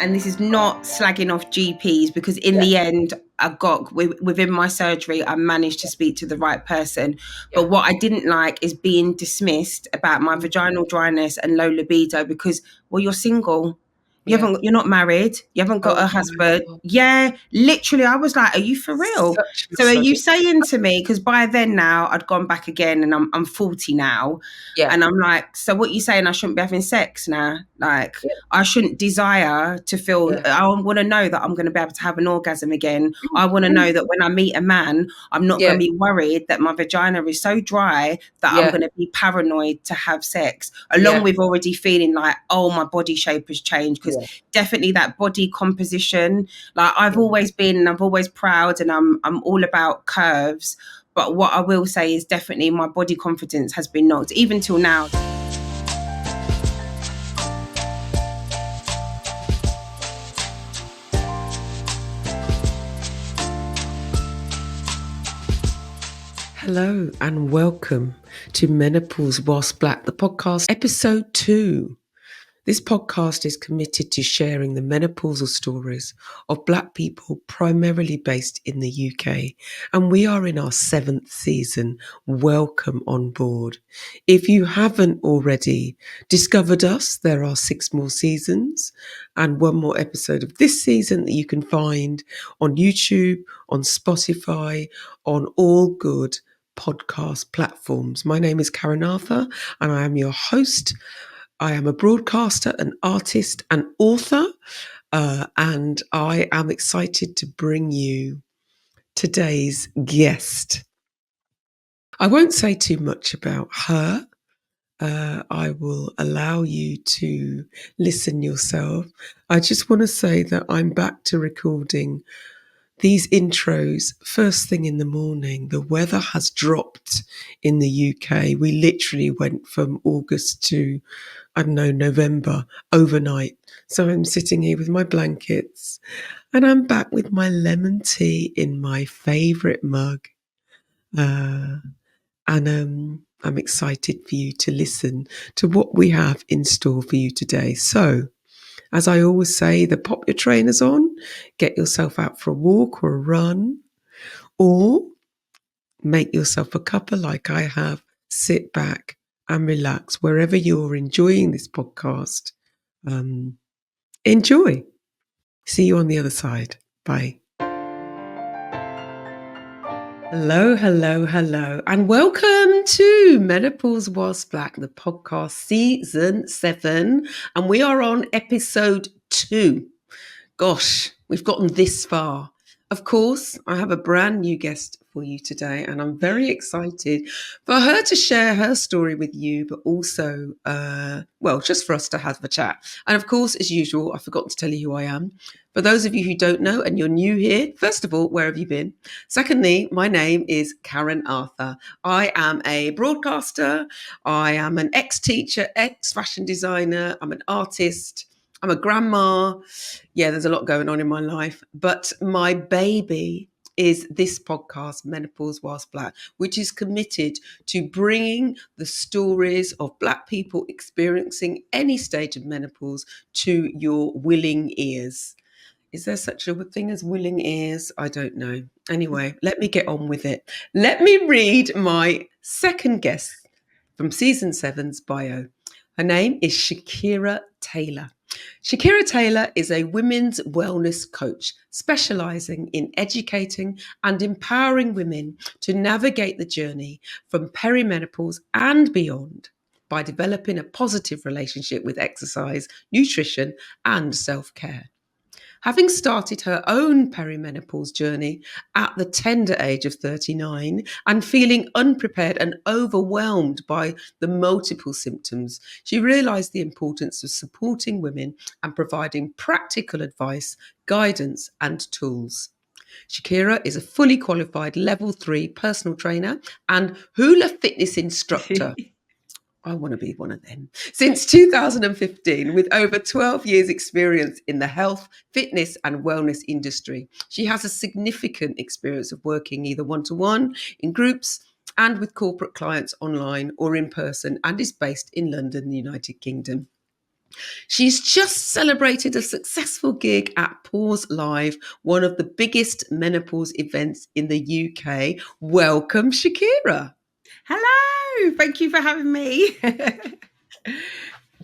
and this is not slagging off GPs, because in the end, within my surgery, I managed to speak to the right person. But what I didn't like is being dismissed about my vaginal dryness and low libido because, well, you're single. You're not married. You haven't got a husband. Yeah, literally. I was like, are you for real? So are you saying to me, because by then now I'd gone back again and I'm 40 now. And I'm like, so what you saying? I shouldn't be having sex now? Like, I shouldn't desire to feel, I want to know that I'm going to be able to have an orgasm again. I want to know that when I meet a man, I'm not going to be worried that my vagina is so dry that I'm going to be paranoid to have sex, along with already feeling like, oh, my body shape has changed. Because definitely that body composition, like I've always been, and I'm always proud, and I'm all about curves. But what I will say is definitely my body confidence has been knocked, even till now. Hello and welcome to Menopause Whilst Black, the podcast, episode 2. This podcast is committed to sharing the menopausal stories of Black people primarily based in the UK, and we are in our 7th season. Welcome on board. If you haven't already discovered us, there are 6 more seasons and 1 more episode of this season that you can find on YouTube, on Spotify, on all good podcast platforms. My name is Karen Arthur and I am your host. I am a broadcaster, an artist, an author, and I am excited to bring you today's guest. I won't say too much about her. I will allow you to listen yourself. I just want to say that I'm back to recording these intros first thing in the morning. The weather has dropped in the UK. We literally went from August to, I don't know, November overnight. So I'm sitting here with my blankets and I'm back with my lemon tea in my favourite mug. And I'm excited for you to listen to what we have in store for you today. So, as I always say, the pop your trainers on, get yourself out for a walk or a run, or make yourself a cuppa like I have, sit back and relax wherever you're enjoying this podcast. Enjoy. See you on the other side. Bye. Hello, hello, hello, and welcome to Menopause Whilst Black, the podcast, season 7, and we are on episode 2. Gosh, we've gotten this far. Of course, I have a brand new guest for you today, and I'm very excited for her to share her story with you, but also, just for us to have a chat. And of course, as usual, I forgot to tell you who I am. For those of you who don't know and you're new here, first of all, where have you been? Secondly, my name is Karen Arthur. I am a broadcaster. I am an ex-teacher, ex-fashion designer. I'm an artist. I'm a grandma. Yeah, there's a lot going on in my life. But my baby is this podcast, Menopause Whilst Black, which is committed to bringing the stories of Black people experiencing any stage of menopause to your willing ears. Is there such a thing as willing ears? I don't know. Anyway, let me get on with it. Let me read my second guest from season 7's bio. Her name is Shakira Taylor. Shakira Taylor is a women's wellness coach specialising in educating and empowering women to navigate the journey from perimenopause and beyond by developing a positive relationship with exercise, nutrition, and self-care. Having started her own perimenopause journey at the tender age of 39 and feeling unprepared and overwhelmed by the multiple symptoms, she realised the importance of supporting women and providing practical advice, guidance, and tools. Shakira is a fully qualified level 3 personal trainer and hula fitness instructor. I want to be one of them. Since 2015, with over 12 years experience in the health, fitness and wellness industry. She has a significant experience of working either one-to-one, in groups and with corporate clients online or in person, and is based in London, the United Kingdom. She's just celebrated a successful gig at Pause Live, one of the biggest menopause events in the UK. Welcome, Shakira. Hello, thank you for having me.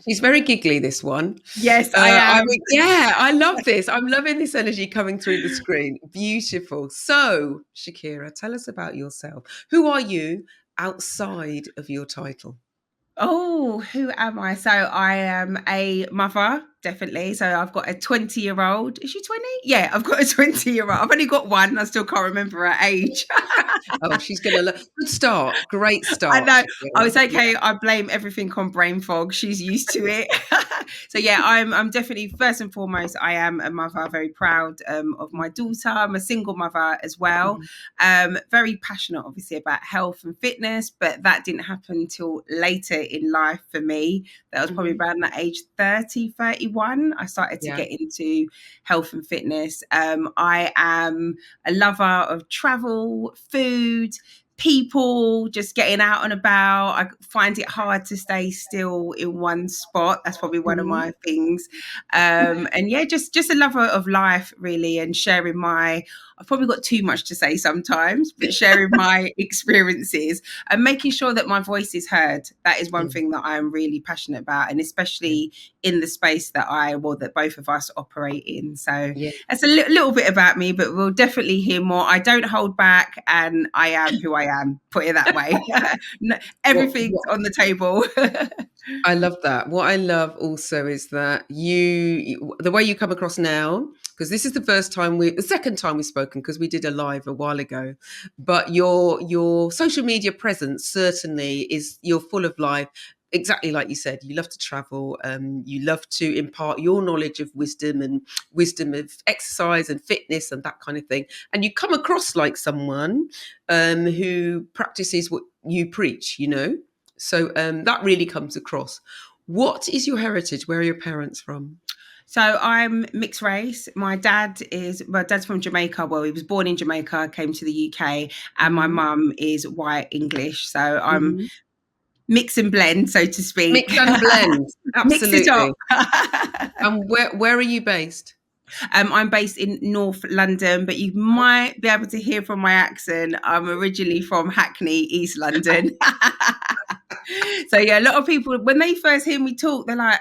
She's very giggly, this one. Yes, I am. Yeah, I love this. I'm loving this energy coming through the screen. Beautiful. So, Shakira, tell us about yourself. Who are you outside of your title? Oh, who am I? So I am a mother, definitely. So I've got a 20-year-old. Is she 20? Yeah, I've got a 20-year-old. I've only got one. I still can't remember her age. Oh, she's going to look. Good start. Great I start, know. I Shakira. was okay. I blame everything on brain fog. She's used to it. So yeah, I'm definitely first and foremost. I am a mother. Very proud of my daughter. I'm a single mother as well. Mhm. Very passionate, obviously, about health and fitness, but that didn't happen until later in life for me. That was probably Mhm. around that age 30, 31. I started to Yeah. get into health and fitness. I am a lover of travel, food, people, just getting out and about. I find it hard to stay still in one spot. That's probably one of Mhm. my things. And yeah, just a lover of life, really, and sharing my. I've probably got too much to say sometimes, but sharing my experiences and making sure that my voice is heard. That is one Yeah. thing that I'm really passionate about, and Yeah. especially in the space that that both of us operate in. So Yeah. that's a little bit about me, but we'll definitely hear more. I don't hold back, and I am who I am. Put it that way. Everything's What on the table. I love that. What I love also is that the way you come across now, because this is the second time we've spoken, because we did a live a while ago, but your social media presence certainly you're full of life. Exactly like you said, you love to travel. You love to impart your knowledge of wisdom of exercise and fitness and that kind of thing. And you come across like someone who practices what you preach. So that really comes across. What is your heritage? Where are your parents from? So I'm mixed race. My dad's from Jamaica. Well, he was born in Jamaica, came to the UK, and my Hmm. mum is white English. So I'm Hmm. mix and blend, so to speak. Mix and blend. Mix it up. Absolutely. And where are you based? I'm based in North London, but you might be able to hear from my accent. I'm originally from Hackney, East London. So yeah, a lot of people when they first hear me talk, they're like,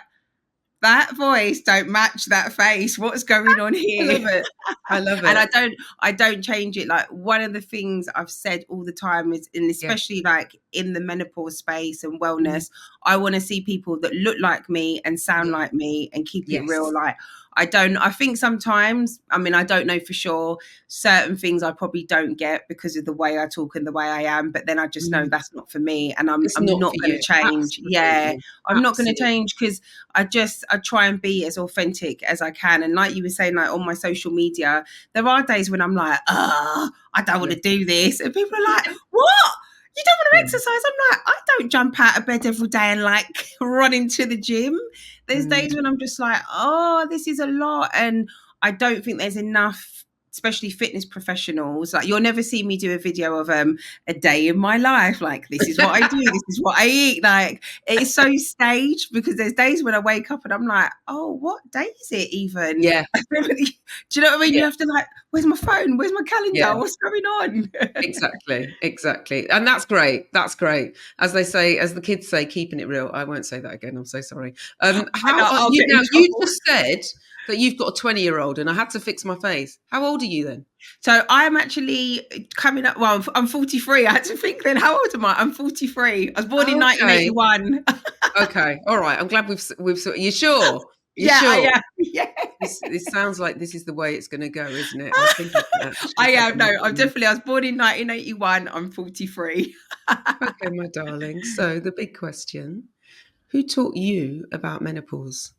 that voice don't match that face. What's going on I here? love it. I love And it. I don't change it. Like one of the things I've said all the time is, and Yeah. especially like in the menopause space and Mhm. wellness, I want to see people that look like me and sound Yeah. like me and keep it real. Yes. Like I think sometimes, I mean, I don't know for sure, certain things I probably don't get because of the way I talk and the way I am, but then I just know Mm. that's not for me, and I'm It's I'm not not for going to you. change. Yeah, Absolutely. I'm not going to Absolutely. change because I try and be as authentic as I can. And like you were saying, like on my social media, there are days when I'm like, I don't want Yeah. to do this. And people are like, what? You don't want to Yeah. exercise? I'm like, I don't jump out of bed every day and like run into the gym. There's days Mm. when I'm just like, oh, this is a lot. And I don't think there's enough, especially fitness professionals. Like you'll never see me do a video of a day in my life. Like this is what I do, this is what I eat. Like it's so staged because there's days when I wake up and I'm like, oh, what day is it even? Yeah. Do you know what I mean? Yeah. You have to like, where's my phone? Where's my Yeah. calendar? What's going on? Exactly. And that's great. That's great. As they say, as the kids say, keeping it real. I won't say that again. I'm so sorry. I How know are I'll you get in now? You trouble. just said that you've got a 20-year-old and I had to fix my face. How old are you then? So I'm actually coming up. Well, I'm 43. I had to think then. How old am I? I'm 43. I was born in Okay. 1981. Okay. All right. I'm glad you sure? You Yeah, I sure? am. Yeah. This sounds like this is the way it's going to go, isn't it? I was thinking that actually I taking am. No, my I was born in 1981. I'm 43. Okay, my darling. So the big question: who taught you about menopause?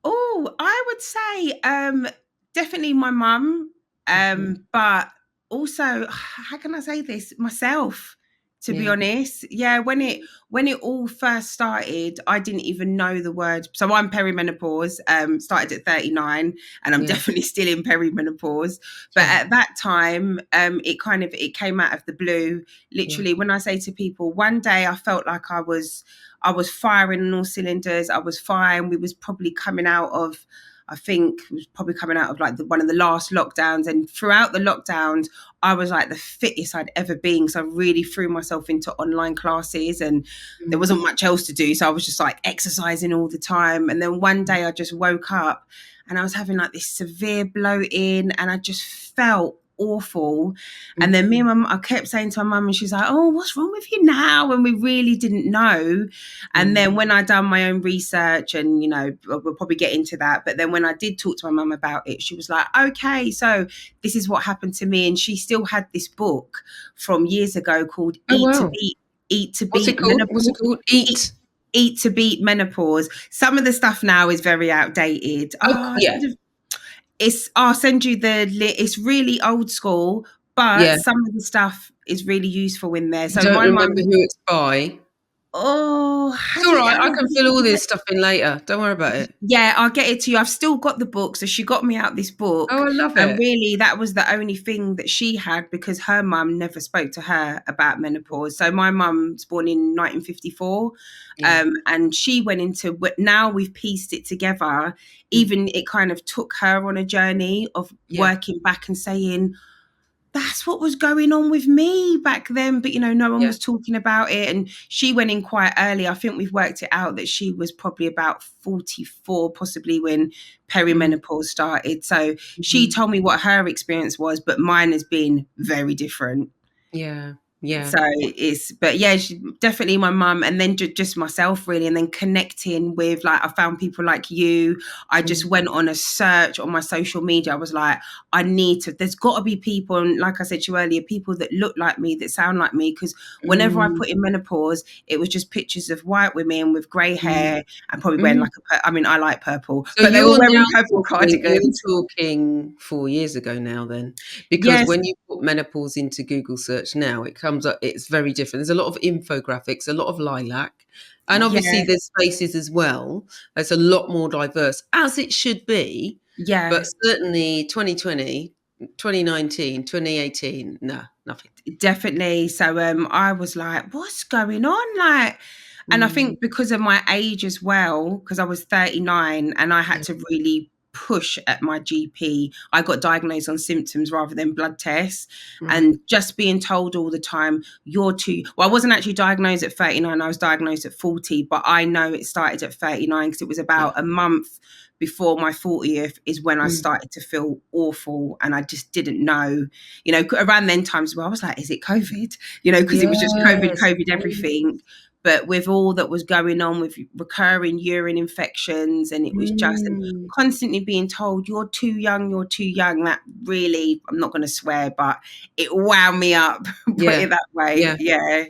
Oh, I would say definitely my mum, Mhm. but also how can I say this myself? To be Yeah. honest, yeah, when it all first started, I didn't even know the word. So I'm perimenopause. Started at 39, and I'm Yeah. definitely still in perimenopause. But Yeah. at that time, it came out of the blue. Yeah. Literally, when I say to people, one day I felt like I was I was firing on all cylinders. I was fine. We was probably coming out of, I think it was probably coming out of like one of the last lockdowns. And throughout the lockdowns, I was like the fittest I'd ever been. So I really threw myself into online classes and there wasn't much else to do. So I was just like exercising all the time. And then one day I just woke up and I was having like this severe bloating and I just felt awful. And then me and my mum, I kept saying to my mum, and she's like, oh, what's wrong with you now? And we really didn't know. And then when I done my own research, and we'll probably get into that, but then when I did talk to my mum about it, she was like, okay, so this is what happened to me. And she still had this book from years ago called Eat to Beat What's it called? Menopause. What's it called? Eat to Beat Menopause. Some of the stuff now is very outdated. I'll send you it's really old school, but some of the stuff is really useful in there. So I don't my remember mum, who it's by. It's all right. I can fill all this stuff in later. Don't worry about it. Yeah, I'll get it to you. I've still got the book. So she got me out this book. Oh, I love it. And really, that was the only thing that she had because her mum never spoke to her about menopause. So my mum's born in 1954. And she went into, now we've pieced it together. Even it kind of took her on a journey of working back and saying, that's what was going on with me back then. But, no one was talking about it. And she went in quite early. I think we've worked it out that she was probably about 44, possibly when perimenopause started. So she told me what her experience was, but mine has been very different. Yeah. So she, definitely my mum, and then just myself really, and then connecting with I found people like you. I just went on a search on my social media. I was like, there's got to be people, and like I said to you earlier, people that look like me, that sound like me, because whenever I put in menopause, it was just pictures of white women with grey hair and probably wearing I like purple, so but they were wearing purple cardigans. You're talking 4 years ago now then, because when you put menopause into Google search now, it comes up, it's very different. There's a lot of infographics, a lot of lilac, and obviously there's faces as well. It's a lot more diverse, as it should be. But certainly 2020, 2019, 2018, nothing. Definitely. So I was like, what's going on? And I think because of my age as well, because I was 39 and I had to really push at my GP. I got diagnosed on symptoms rather than blood tests, and just being told all the time, I wasn't actually diagnosed at 39, I was diagnosed at 40, but I know it started at 39 because it was about a month before my 40th is when I started to feel awful, and I just didn't know, around then times where I was like, is it COVID? Because it was just COVID, everything. But with all that was going on with recurring urine infections, and it was just constantly being told, you're too young, that really, I'm not going to swear, but it wound me up, put it that way. Yeah.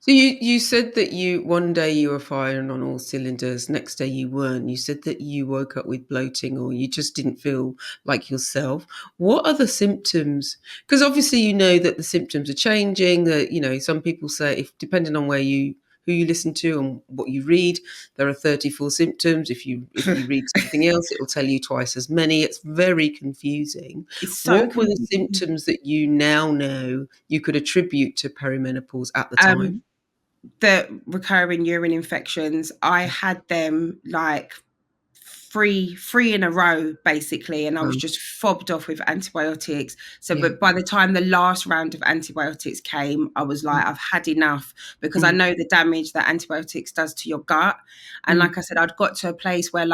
So you said that one day you were firing on all cylinders, next day you weren't. You said that you woke up with bloating or you just didn't feel like yourself. What are the symptoms? Because obviously that the symptoms are changing, that, some people say, depending on who you listen to and what you read, there are 34 symptoms. If you read something else, it will tell you twice as many. It's very confusing. What were the symptoms that you now know you could attribute to perimenopause at the time? The recurring urine infections, I had them three in a row basically, and I was just fobbed off with antibiotics. So but by the time the last round of antibiotics came, I was like, I've had enough, because I know the damage that antibiotics does to your gut. And like I said, I'd got to a place where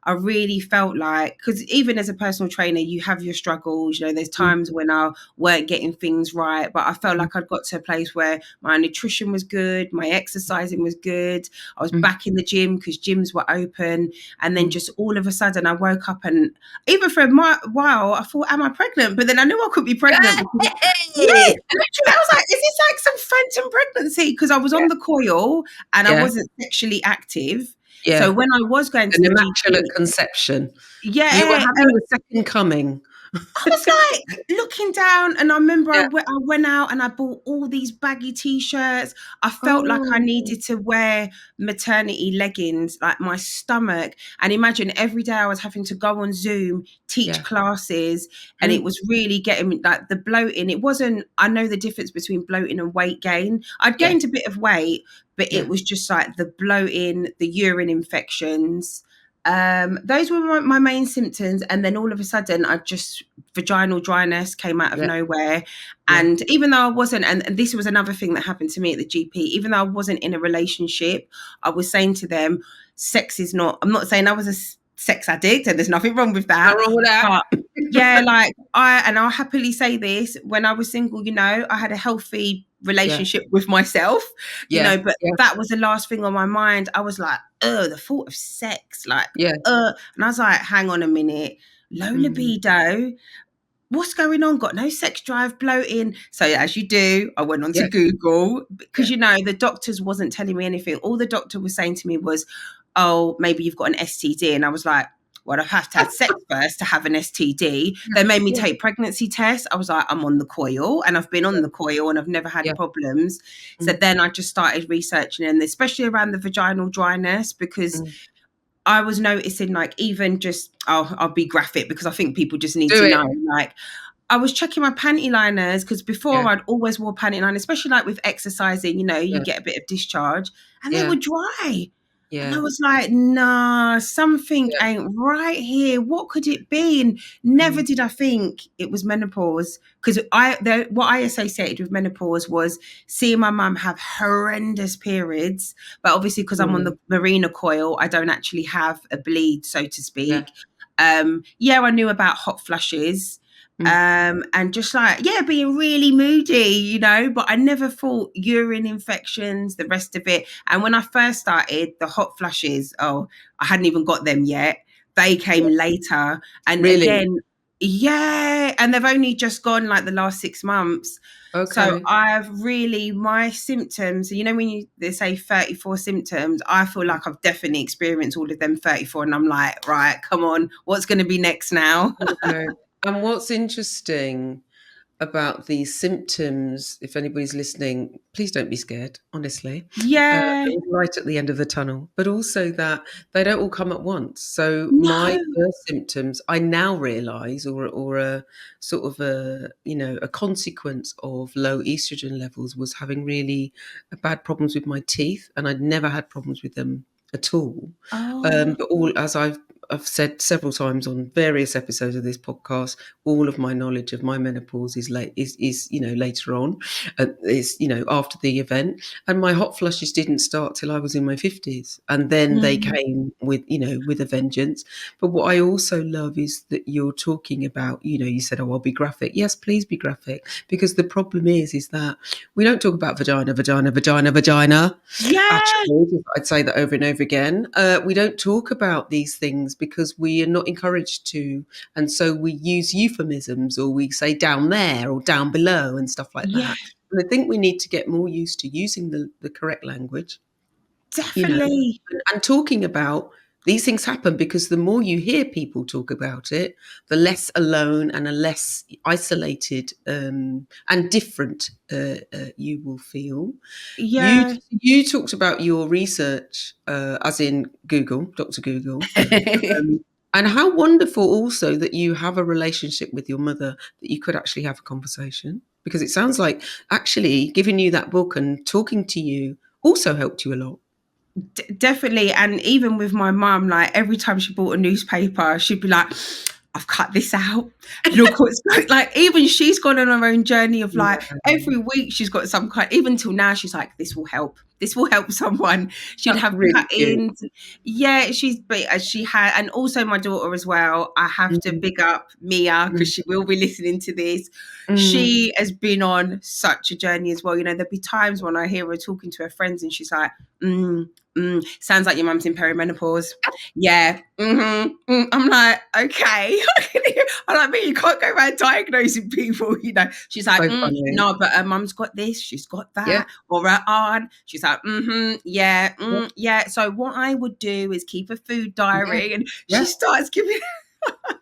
I really felt like, because even as a personal trainer, you have your struggles, there's times when I weren't getting things right, but I felt like I'd got to a place where my nutrition was good, my exercising was good, I was back in the gym because gyms were open, and then just all of a sudden I woke up, and even for a while I thought, am I pregnant? But then I knew I could be pregnant. Literally, I was like, is this like some phantom pregnancy? Because I was on the coil and I wasn't sexually active. So when I was going to an immaculate conception, you were having the second coming I was like looking down, and I remember Yeah. I went out and I bought all these baggy t-shirts. I felt like I Oh, needed to wear maternity leggings, like my stomach. And imagine every day I was having to go on Zoom, teach yeah. classes, and it Mm, was really getting me, like the bloating. It wasn't, I know the difference between bloating and weight gain. I'd yeah, gained a bit of weight, but yeah, it was just like the bloating, the urine infections. Those were my main symptoms. And then all of a sudden I just, vaginal dryness came out of yeah, nowhere. yeah. And even though I wasn't, and this was another thing that happened to me at the GP, even though I wasn't in a relationship, I was saying to them, sex is not, I'm not saying I was a sex addict, and there's nothing wrong with Not that. wrong with that. But yeah, like I'll happily say this, when I was single, I had a healthy Yeah, relationship with myself, yeah, but yeah, that was the last thing on my mind. I was like, oh, the thought of sex, like, yeah. and I was like, hang on a minute, low Mm, libido, what's going on? Got no sex drive, bloating. So as you do, I went on to yeah, Google, because yeah. the doctors wasn't telling me anything. All the doctor was saying to me was, oh, maybe you've got an STD. And I was like, well, I have to have sex first to have an STD. Yeah, They made me yeah, take pregnancy tests. I was like, I'm on the coil, and I've been on yeah, the coil and I've never had yeah. problems. So Mm, then I just started researching, and especially around the vaginal dryness, because mm. I was noticing, like, even just, I'll be graphic because I think people just need Do to it. know, like, I was checking my panty liners, because before Yeah, I'd always wore panty liners, especially like with exercising, you yeah, get a bit of discharge, and they yeah, were dry. And I yeah, was like, nah, something yeah. ain't right here. What could it be? And never Mm, did I think it was menopause, because what I associated with menopause was seeing my mum have horrendous periods. But obviously, because I'm on mm, the Marina coil, I don't actually have a bleed, so to yeah. speak. Yeah, I knew about hot flushes, Mm, and just like, yeah, being really moody, but I never thought urine infections, the rest of it. And when I first started, the hot flushes, oh, I hadn't even got them yet. They came yeah. later. And Really? again, yeah, and they've only just gone like the last 6 months. So Okay. my symptoms, when they say 34 symptoms, I feel like I've definitely experienced all of them 34. And I'm like, right, come on, what's going to be next now? Okay. And what's interesting about these symptoms, if anybody's listening, please don't be scared, honestly. Yeah. There is light at the end of the tunnel, but also that they don't all come at once. So my No. first symptoms, I now realise, or a sort of a consequence of low estrogen levels, was having really bad problems with my teeth, and I'd never had problems with them at all. Oh, But all, as I've said several times on various episodes of this podcast, all of my knowledge of my menopause is later on, is after the event, and my hot flushes didn't start till I was in my 50s, and then they mm, came with a vengeance. But what I also love is that you're talking about, you said, oh, I'll be graphic. Yes, please be graphic, because the problem is that we don't talk about vagina, vagina, vagina, vagina. yeah, Actually, I'd say that over and over again. We don't talk about these things because we are not encouraged to. And so we use euphemisms, or we say down there or down below and stuff like yeah, that. And I think we need to get more used to using the correct language, you know, definitely. and talking about these things happen, because the more you hear people talk about it, the less alone and a less isolated and different you will feel. You Yeah. you talked about your research, as in Google, Dr. Google, and how wonderful also that you have a relationship with your mother, that you could actually have a conversation, because it sounds like actually giving you that book and talking to you also helped you a lot. Definitely. And even with my mum, like every time she bought a newspaper, she'd be like, I've cut this out. Look what's like, even she's gone on her own journey of like Yeah, every week she's got some kind, even till now, she's like, this will help. This will help someone. She'd that's have really cute. cut-ins. Yeah, she had, and also my daughter as well. I have to Mm, big up Mia, because mm, she will be listening to this. mm. She has been on such a journey as well. There'll be times when I hear her talking to her friends and she's like, sounds like your mum's in perimenopause. Yeah. I'm like, okay. I'm like, but you can't go around diagnosing people, She's like, So funny. no, but her mum's got this, she's got Yeah, that, or her aunt. She's like, yeah, yeah, yeah. So what I would do is keep a food yeah, diary, and she yeah. starts giving.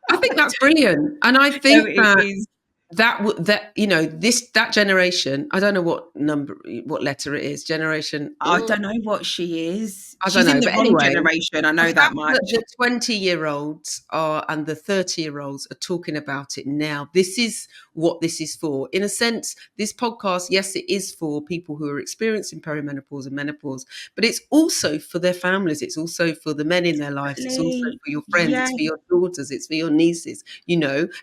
I think that's brilliant, and I No, think it that is. that generation. I don't know what letter it is. Generation. I don't know what she is. I don't She's in know, the but wrong anyway, generation. I the know that fact that much. the 20-year-olds are and the 30-year-olds are talking about it now, this is what this is for. In a sense, this podcast, yes, it is for people who are experiencing perimenopause and menopause, but it's also for their families. It's also for the men in their lives. It's also Definitely. for your friends. Yeah. It's for your daughters. It's for your nieces,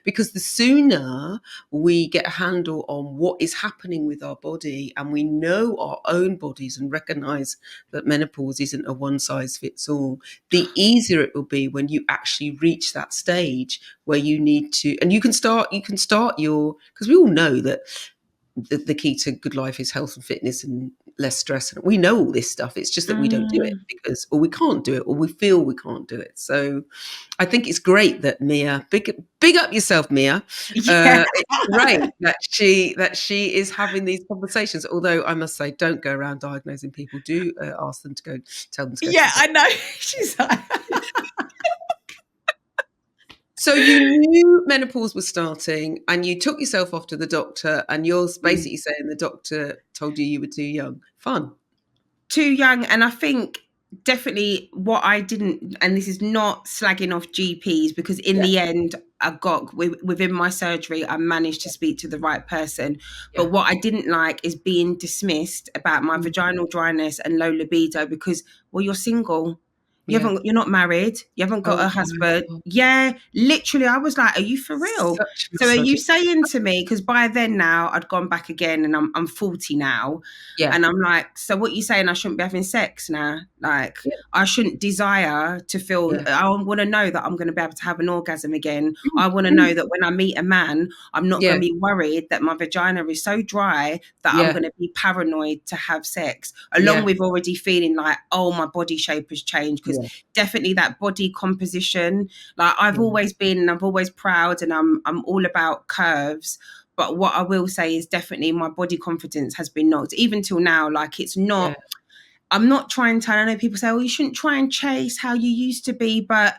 because the sooner we get a handle on what is happening with our body and we know our own bodies and recognize that menopause isn't a one size fits all, the easier it will be when you actually reach that stage where you need to, and you can start your, because we all know that the key to good life is health and fitness and less stress, and we know all this stuff. It's just that we don't do it Mm. because, or we can't do it, or we feel we can't do it. So I think it's great that Mia, big up yourself, Mia. Yeah. It's great that she is having these conversations. Although I must say, don't go around diagnosing people. Do ask them to go, tell them to go to Yeah, the I doctor. know. She's like, So you knew menopause was starting, and you took yourself off to the doctor, and you're mm, basically saying the doctor told you were too young. Fun. too young. And I think definitely what I didn't, and this is not slagging off GPs, because in Yeah, the end, I got within my surgery, I managed to speak to the right person. But yeah. what I didn't like is being dismissed about my Mm, vaginal dryness and low libido because, well, you're single. yeah. You're not married. You haven't got Oh a my husband. God. Yeah, literally, I was like, "Are you for real?" Such So, are you misogyny. saying to me? Because by then now, I'd gone back again, and I'm 40 now, Yeah, and I'm like, "So what you saying? I shouldn't be having sex now? Like, yeah, I shouldn't desire to feel. yeah. I want to know that I'm going to be able to have an orgasm again. Mm, I want to mm, know that when I meet a man, I'm not yeah, going to be worried that my vagina is so dry that I'm yeah, going to be paranoid to have sex, along yeah, with already feeling like, oh, my body shape has changed, because yeah, definitely that body composition. Like I've yeah, always been, and I'm always proud, and I'm all about curves. But what I will say is definitely my body confidence has been knocked, even till now. Like it's yeah. not. I'm not trying to. I know people say, "Oh, you shouldn't try and chase how you used to be," but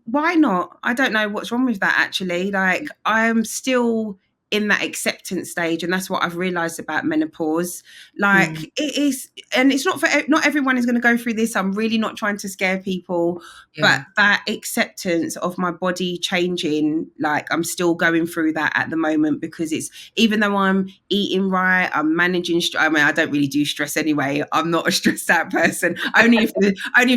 why not? I don't know what's wrong with that actually. Like I am still in that acceptance stage, and that's what I've realized about menopause. Like Mm, it is, and it's not for not everyone is going to go through this. I'm really not trying to scare people, but yeah, that acceptance of my body changing, like I'm still going through that at the moment, because it's, even though I'm eating right, I'm managing. I mean, I don't really do stress anyway. I'm not a stressed out person. Only if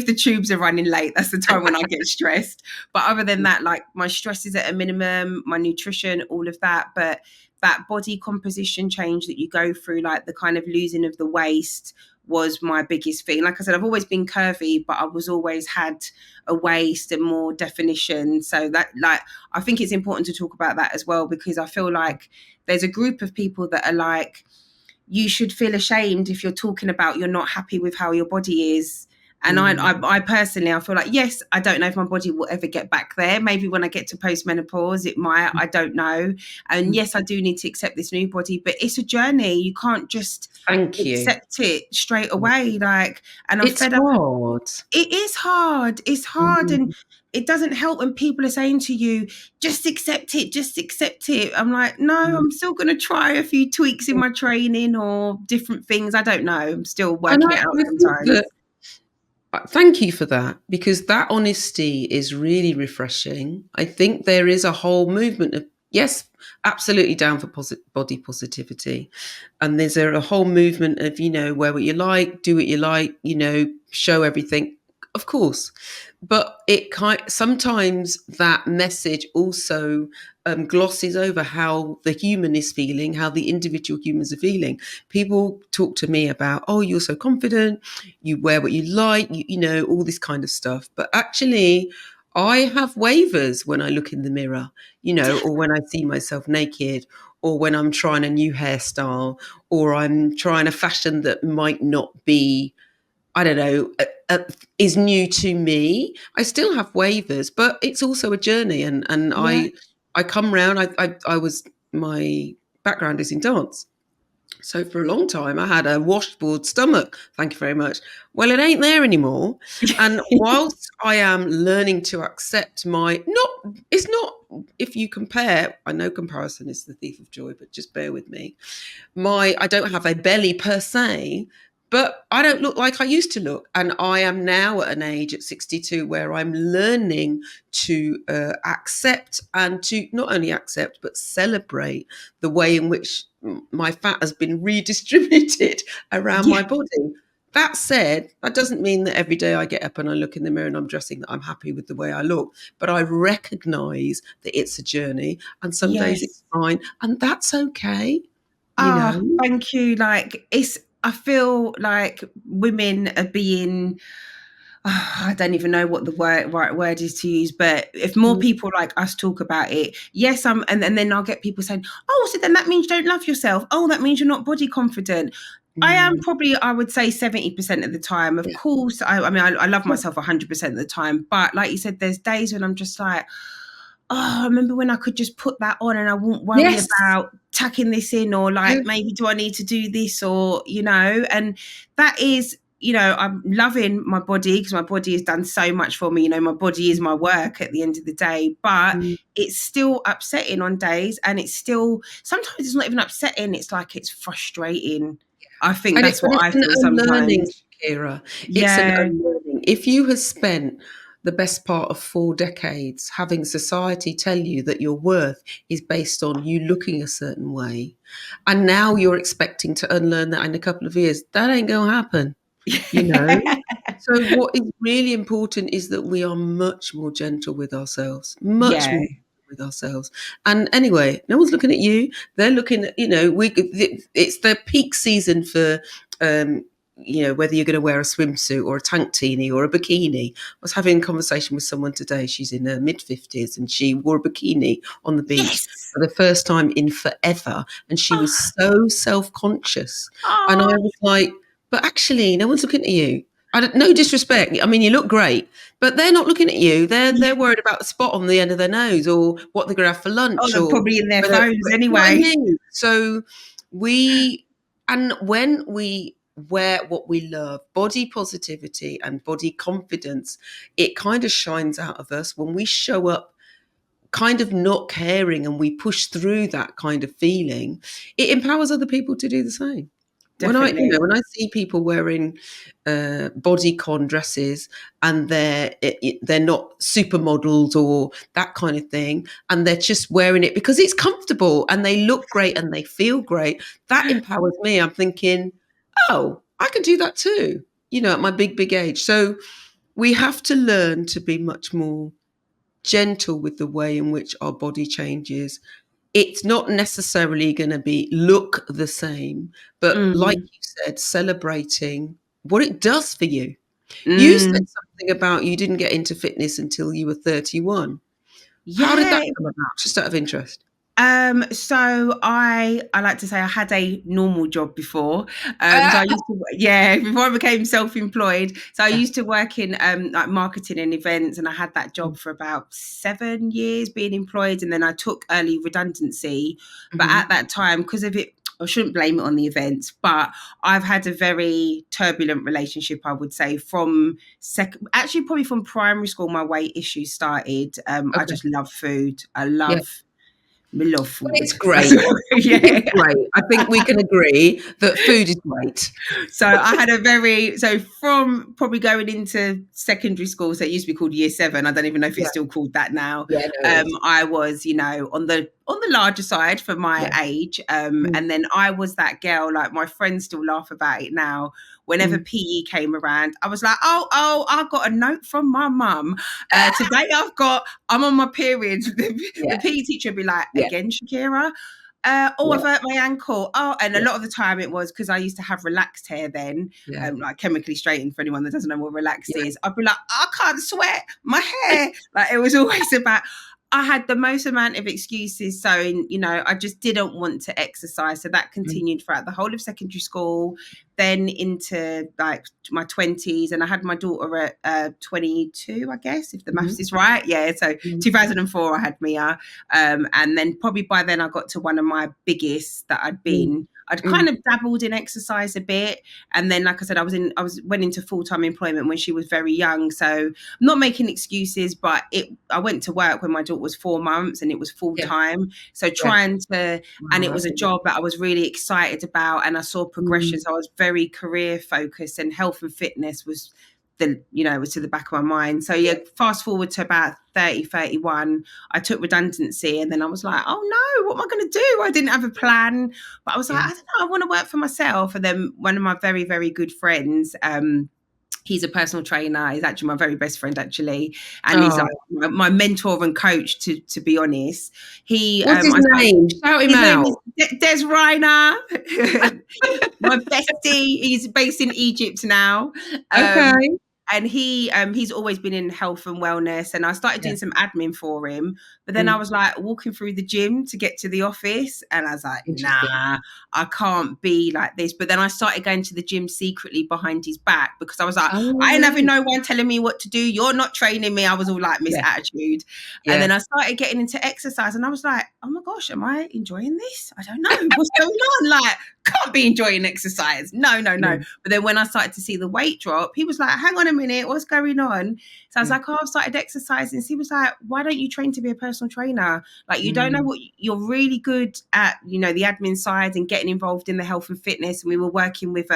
the tubes are running late. That's the time when I get stressed. But other than that, like my stress is at a minimum, my nutrition, all of that. But that body composition change that you go through, like the kind of losing of the waist, was my biggest thing. Like I said, I've always been curvy, but I was always had a waist and more definition. So that, like, I think it's important to talk about that as well, because I feel like there's a group of people that are like, you should feel ashamed if you're talking about you're not happy with how your body is. And mm, I personally, I feel like, yes, I don't know if my body will ever get back there. Maybe when I get to postmenopause, it might. I don't know. And mm. yes, I do need to accept this new body, but it's a journey. You can't just Thank you. accept it straight away. Like, and I'm It's fed up. hard. It is hard. It's hard. And Mm, it doesn't help when people are saying to you, just accept it, just accept it. I'm like, no, mm. I'm still going to try a few tweaks in my training or different things. I don't know. I'm still And working it out I think sometimes. that thank you for that, because that honesty is really refreshing. I think there is a whole movement of, yes, absolutely down for body positivity. And there's a whole movement of, wear what you like, do what you like, show everything, of course. But sometimes that message also glosses over how the human is feeling, how the individual humans are feeling. People talk to me about, oh, you're so confident, you wear what you like, all this kind of stuff. But actually, I have waivers when I look in the mirror, or when I see myself naked, or when I'm trying a new hairstyle, or I'm trying a fashion that might not be, I don't know, is new to me. I still have waivers, but it's also a journey. And Yeah. I come round. My background is in dance, So for a long time, I had a washboard stomach. Thank you very much. Well, it ain't there anymore. And whilst I am learning to accept it's not, if you compare, I know comparison is the thief of joy, but just bear with me. I don't have a belly per se, but I don't look like I used to look. And I am now at an age at 62 where I'm learning to accept, and to not only accept, but celebrate the way in which my fat has been redistributed around Yeah. my body. That said, that doesn't mean that every day I get up and I look in the mirror and I'm dressing that I'm happy with the way I look. But I recognize that it's a journey, and some days it's Yes. fine, and that's okay. You Ah, know? thank you. Like I feel like women are being, I don't even know what the right word is to use, but if more Mm, people like us talk about it, yes, and then I'll get people saying, "Oh, so then that means you don't love yourself. Oh, that means you're not body confident." I am mm, probably, I would say, 70% of the time. Of yeah. course, I mean, I love myself 100% of the time, but like you said, there's days when I'm just like, oh, I remember when I could just put that on and I won't worry Yes. about tucking this in, or Yeah. like, maybe do I need to do this, or, and that is, I'm loving my body because my body has done so much for me. My body is my work at the end of the day, but Mm. it's still upsetting on days, and it's still, sometimes it's not even upsetting. It's like, it's frustrating. I think that's But what it's I an feel unlearning, sometimes. Shakira. It's an Yeah. unlearning. If you have spent the best part of 4 decades having society tell you that your worth is based on you looking a certain way, and now you're expecting to unlearn that in a couple of years, that ain't going to happen, you know? So what is really important is that we are much more gentle with ourselves, much Yeah. more with ourselves. And anyway, no one's looking at you. They're looking at, it's the peak season for, whether you're going to wear a swimsuit or a tank teeny or a bikini. I was having a conversation with someone today. She's in her mid-50s and she wore a bikini on the beach Yes. for the first time in forever. And she was Oh, so self-conscious. And I oh, was like, but actually, no one's looking at you. No disrespect. I mean, you look great, but they're not looking at you. They're yeah. worried about the spot on the end of their nose, or what they're going to have for Oh, lunch, they're or probably in their whether, phones you know what I anyway. mean. So when we wear what we love, body positivity and body confidence, it kind of shines out of us when we show up kind of not caring and we push through that kind of feeling. It empowers other people to do the same. Definitely. When I see people wearing bodycon dresses, and they're not supermodels or that kind of thing, and they're just wearing it because it's comfortable and they look great and they feel great, that empowers me. I'm thinking, oh, I can do that too, at my big age. So we have to learn to be much more gentle with the way in which our body changes. It's not necessarily going to be look the same, but like Mm. you said, celebrating what it does for you. You said Mm. something about you didn't get into fitness until you were 31. How did that Yeah. come about? Just out of interest. So I like to say I had a normal job before. So Ah, I used to, yeah, before I became self-employed. So I yeah. used to work in like marketing and events, and I had that job Mm, for about 7 years being employed, and then I took early redundancy. But mhm. at that time, because of it, I shouldn't blame it on the events, but I've had a very turbulent relationship, I would say, from actually probably from primary school. My weight issues started. I Okay. just love food. Yeah. We love But food. it's great. I think Yeah. it's great. I think we can agree that food is great. So I had so from probably going into secondary school, so it used to be called year seven. I don't even know if Yeah. it's still called that now. Yeah, no, it is. I was, on the larger side for my Yeah. age. Mm, And then I was that girl, like my friends still laugh about it now. Whenever mm. PE came around, I was like, oh, I got a note from my mum. Ah, Today I'm on my period. The yeah. PE teacher would be like, Yeah. again, Shakira? I've Yeah. hurt my ankle. Oh, and a Yeah. lot of the time it was because I used to have relaxed hair then, Yeah. like chemically straightened for anyone that doesn't know what relaxed Yeah. is. I'd be like, I can't sweat my hair. Like it was always about, I had the most amount of excuses. So, I just didn't want to exercise. So that Mm, continued throughout the whole of secondary school, then into like my 20s. And I had my daughter at 22, I guess, if the mhm, maths is right. Yeah. So mm, 2004, I had Mia. And then probably by then I got to one of my biggest that I'd mm. been. I'd kind Mm. of dabbled in exercise a bit, and then, like I said, went into full-time employment when she was very young. So I'm not making excuses, but I went to work when my daughter was 4 months, and it was Yeah. full-time. So Yeah. trying to, and Wow, it was that's a job that I was really excited about, and I saw progression. mm. So I was very career focused, and health and fitness was it was to the back of my mind. So yeah, fast forward to about 30, 31, I took redundancy, and then I was like, oh no, what am I going to do? I didn't have a plan, but I was like, Yeah. I don't know, I want to work for myself. And then one of my very, very good friends, he's a personal trainer. He's actually my very best friend, actually, and he's like Oh, my mentor and coach. To be honest, what's his name? Shout him his name out. is Des Reiner, my bestie. He's based in Egypt now. Okay. And he's always been in health and wellness, and I started Yeah. doing some admin for him, but then I Mm. was like walking through the gym to get to the office, and I was like, Interesting. nah, I can't be like this. But then I started going to the gym secretly behind his back, because I was like, I ain't having Oh, no one telling me what to do, you're not training me. I was all like Miss yeah. Attitude. And Yeah. then I started getting into exercise, and I was like, oh my gosh, am I enjoying this? I don't know what's going on. Like, can't be enjoying exercise. No. Yeah. But then when I started to see the weight drop, he was like, hang on a minute, what's going on? So I was Yeah. like, oh, I've started exercising. So he was like, why don't you train to be a personal trainer? Like, you don't know Mm. what you're really good at, the admin side and getting involved in the health and fitness. And we were working with,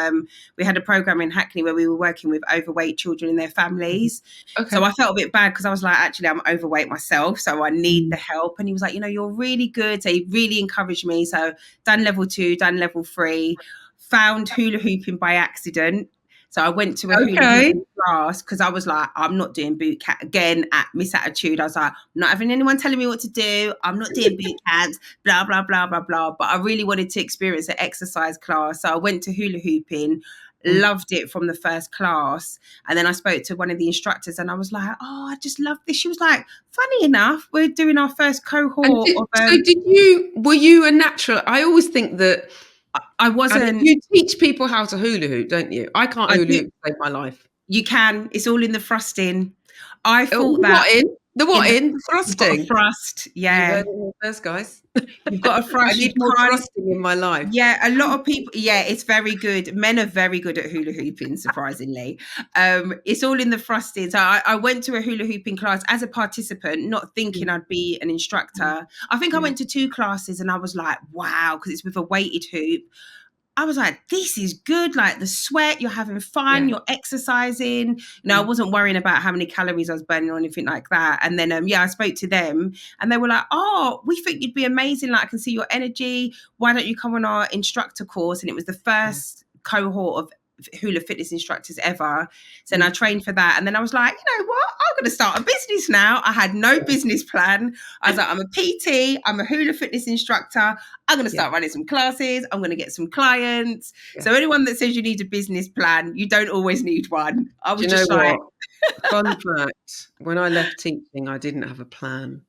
we had a program in Hackney where we were working with overweight children and their families. So Okay. I felt a bit bad, because I was like, actually, I'm overweight myself, so I need Mm. the help. And he was like, you're really good. So he really encouraged me. So done level 2, done level 3, found hula hooping by accident. So I went to a hula Okay. hooping class, because I was like, I'm not doing boot camp again at Miss Attitude. I was like, I'm not having anyone telling me what to do. I'm not doing boot camps, blah, blah, blah, blah, blah. But I really wanted to experience an exercise class. So I went to hula hooping, Mm. loved it from the first class. And then I spoke to one of the instructors, and I was like, oh, I just love this. She was like, funny enough, we're doing our first And cohort of were you a natural? I always think that, I I mean, wasn't you teach people how to hula hoop, don't you? I can't I hula do hoop to save my life. You can. It's all in the thrusting. I Oh, thought the that what in? The in what the in? you've got to Thrusting. thrust. You Yeah, heard it here first, guys. you've got to I thrust. You need more can't. thrusting in my life. Yeah, a lot of people. Yeah, it's very good. Men are very good at hula hooping, surprisingly. It's all in the thrusting. So I went to a hula hooping class as a participant, not Mm. thinking I'd be an Mm. instructor. I think I Mm. went to 2 classes, and I was like, wow, because it's with a weighted hoop. I was like, this is good. Like, the sweat, you're having fun, Yeah. you're exercising. I Mm. wasn't worrying about how many calories I was burning or anything like that. And then, I spoke to them, and they were like, oh, we think you'd be amazing. Like, I can see your energy. Why don't you come on our instructor course? And it was the Yeah. first cohort of hula fitness instructors ever. So then I Mm. trained for that. And then I was like, you know what? I'm going to start a business now. I had no business plan. I was like, I'm a PT, I'm a hula fitness instructor. I'm going to Yeah. start running some classes. I'm going to get some clients. Yeah. So anyone that says you need a business plan, you don't always need one. I Do was you know just like, what? Fun fact, when I left teaching, I didn't have a plan.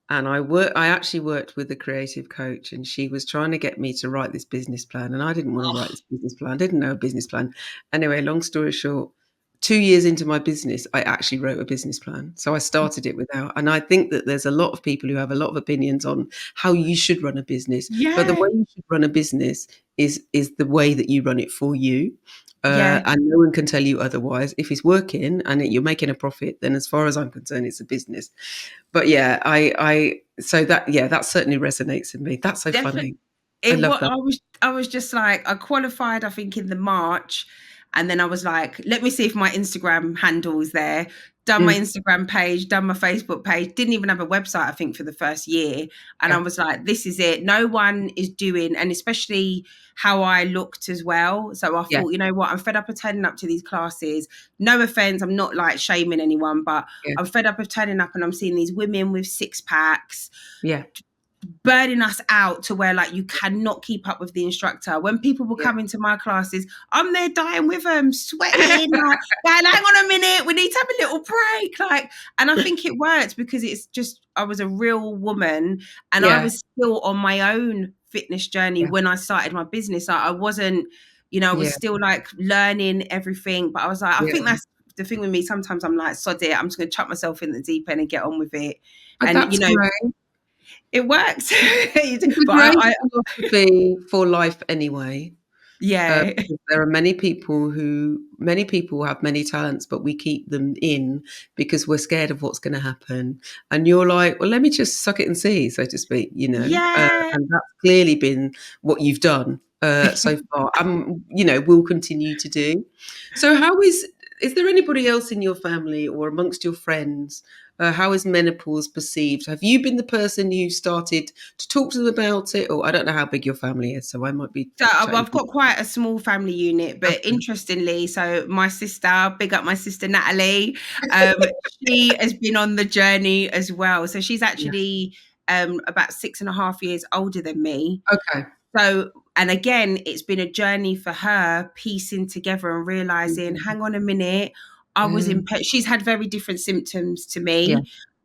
And I actually worked with a creative coach, and she was trying to get me to write this business plan. And I didn't want to write this business plan. I didn't know a business plan. Anyway, long story short, 2 years into my business, I actually wrote a business plan. So I started it without. And I think that there's a lot of people who have a lot of opinions on how you should run a business. But the yeah, way you should run a business is the way that you run it for you. yeah, And no one can tell you otherwise. If it's working and you're making a profit, then as far as I'm concerned, it's a business. But yeah, that certainly resonates with me. That's so definitely. funny. I love What that. I was just like, I qualified, I think, in the March, and then I was like, let me see if my Instagram handle is there. Done my Mm, Instagram page, done my Facebook page, didn't even have a website, I think, for the first year. And I yeah, was like, this is it. No one is doing, and especially how I looked as well. So I yeah, thought, you know what, I'm fed up of turning up to these classes. No offense, I'm not like shaming anyone, but yeah, I'm fed up of turning up and I'm seeing these women with 6 packs yeah, burning us out to where, like, you cannot keep up with the instructor. When people were yeah. coming to my classes, I'm there dying with them, sweating, like, hang on a minute, we need to have a little break. Like, and I think it worked because it's just, I was a real woman, and I Yeah, was still on my own fitness journey yeah, when I started my business. I wasn't, I was yeah, still like learning everything, but I was like, I think yeah. that's the thing with me. Sometimes I'm like, sod it, I'm just going to chuck myself in the deep end and get on with it. But And, that's great. It works. It's a But great I philosophy for life anyway. yeah. Because there are many people have many talents, but we keep them in because we're scared of what's going to happen. And you're like, well, let me just suck it and see, so to speak, Yeah. and that's clearly been what you've done so far. Will continue to do. So, is there anybody else in your family or amongst your friends? How is menopause perceived? Have you been the person who started to talk to them about it? Or I don't know how big your family is, so I might be So chatting. I've got quite a small family unit, but Okay. interestingly, so my sister, big up my sister Natalie, um, she has been on the journey as well. So she's Yeah. actually about 6.5 years older than me. Okay. So, and again, it's been a journey for her piecing together and realizing, Mhm. hang on a minute, she's had very different symptoms to Yeah. me.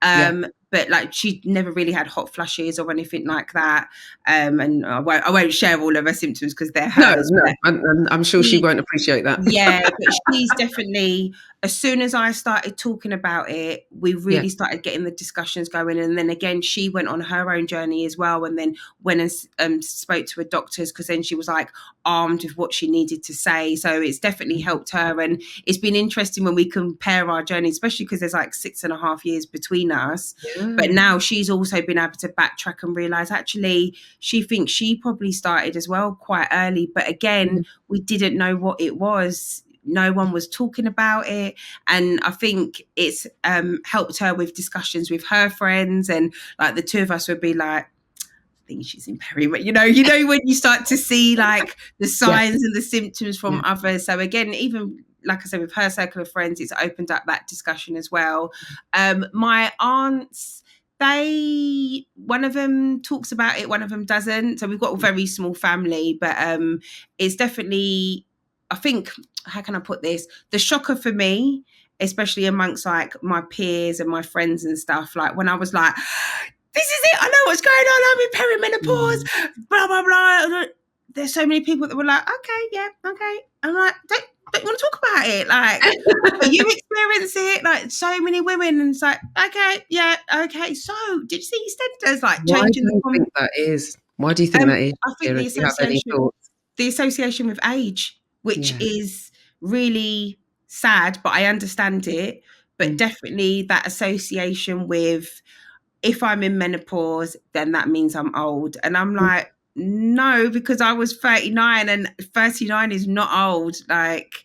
Yeah. But like she never really had hot flushes or anything like that. And I won't share all of her symptoms because they're No, hers. no, But and I'm sure she she won't appreciate that. yeah, but she's definitely, as soon as I started talking about it, we Yeah. really started getting the discussions going. And then again, she went on her own journey as well, and then went and spoke to her doctors, because then she was like armed with what she needed to say. So it's definitely helped her. And it's been interesting when we compare our journey, especially because there's like 6.5 years between us. But Yeah. now she's also been able to backtrack and realize actually she thinks she probably started as well quite early. But again, Mhm. we didn't know what it was. No one was talking about it. And I think it's helped her with discussions with her friends. And like the two of us would be like, I think she's in peri, when you start to see like the Yeah. signs and the symptoms from Yeah. others. So again, even like I said, with her circle of friends, it's opened up that discussion as well. My aunts, one of them talks about it, one of them doesn't. So we've got a very small family, but it's definitely, I think, how can I put this? The shocker for me, especially amongst like my peers and my friends and stuff, like when I was like, this is it, I know what's going on, I'm in Mm. perimenopause, blah, blah, blah. There's so many people that were like, okay, yeah, okay. I'm like, don't want to talk about it. Like, but you experience it, like so many women, and it's like, okay, yeah, okay. So, did you see EastEnders like Why do changing you think that is? Why do you think that is, I think Shakira? Do you have any thoughts? the association with age, which Yeah. is really sad, but I understand it. But Mm. definitely that association with, if I'm in menopause, then that means I'm old. And I'm Mm. like, no, because I was 39 and 39 is not old. Like,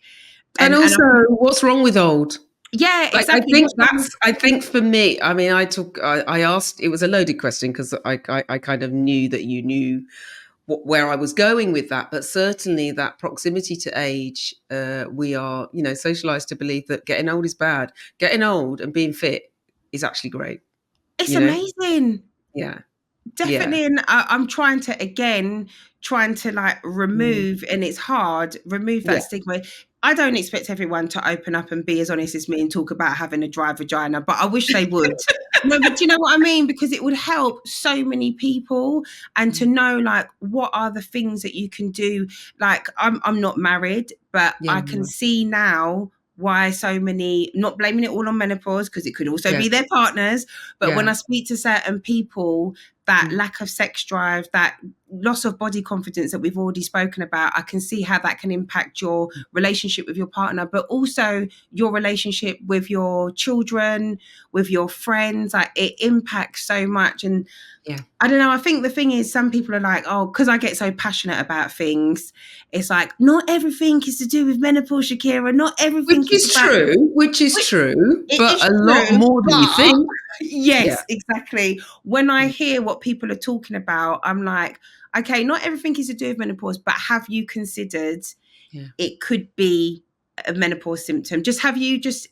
And and also, what's wrong with old? yeah, Like, I exactly. think What's wrong with for me, I mean, I asked, it was a loaded question because I kind of knew that you knew where I was going with that, but certainly that proximity to age, we are, socialized to believe that getting old is bad. Getting old and being fit is actually great, it's you know? amazing. Yeah. Yeah. Definitely. And I'm trying to like Mm. remove, and it's hard, remove Yeah. that stigma. I don't expect everyone to open up and be as honest as me and talk about having a dry vagina, but I wish they would. No, but do you know what I mean? Because it would help so many people, and to know like what are the things that you can do. Like I'm not married, but Yeah. I can see now why so many, not blaming it all on menopause, because it could also Yeah. be their partners, but when Yeah. I speak to certain people, that Mm. lack of sex drive, that loss of body confidence that we've already spoken about, I can see how that can impact your relationship with your partner, but also your relationship with your children, with your friends. Like it impacts so much. And Yeah. I don't know. I think the thing is, some people are like, oh, because I get so passionate about things, it's like, not everything is to do with menopause, Shakira. Not everything Which is is about, true, which is which true, it but is a lot true, more than you but think. Yeah. yes, exactly. When I Yeah. hear what people are talking about, I'm like, okay, not everything is to do with menopause, but have you considered Yeah. it could be a menopause symptom? Just have you just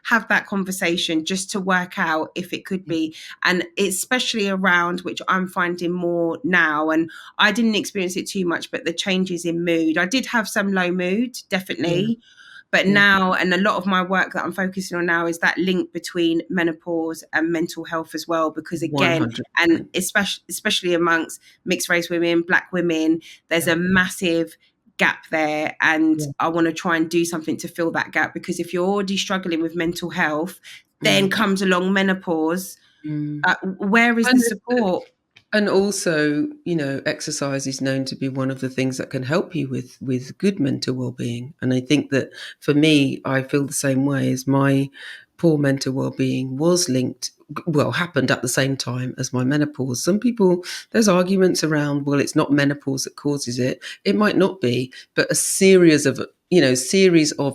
have that conversation just to work out if it could Yeah. be. And especially around, which I'm finding more now, and I didn't experience it too much, but the changes in mood. I did have some low mood, Yeah. definitely. But Yeah. now, and a lot of my work that I'm focusing on now is that link between menopause and mental health as well, because again, and 100%. especially amongst mixed race women, Black women, there's Yeah. a massive gap there, and Yeah. I want to try and do something to fill that gap, because if you're already struggling with mental health, then Mm. comes along menopause, Mm. Where is the And support? And also, exercise is known to be one of the things that can help you with good mental well-being. And I think that for me, I feel the same way as my poor mental well-being was linked, well, happened at the same time as my menopause. Some people, there's arguments around, well, it's not menopause that causes it. It might not be, but a series of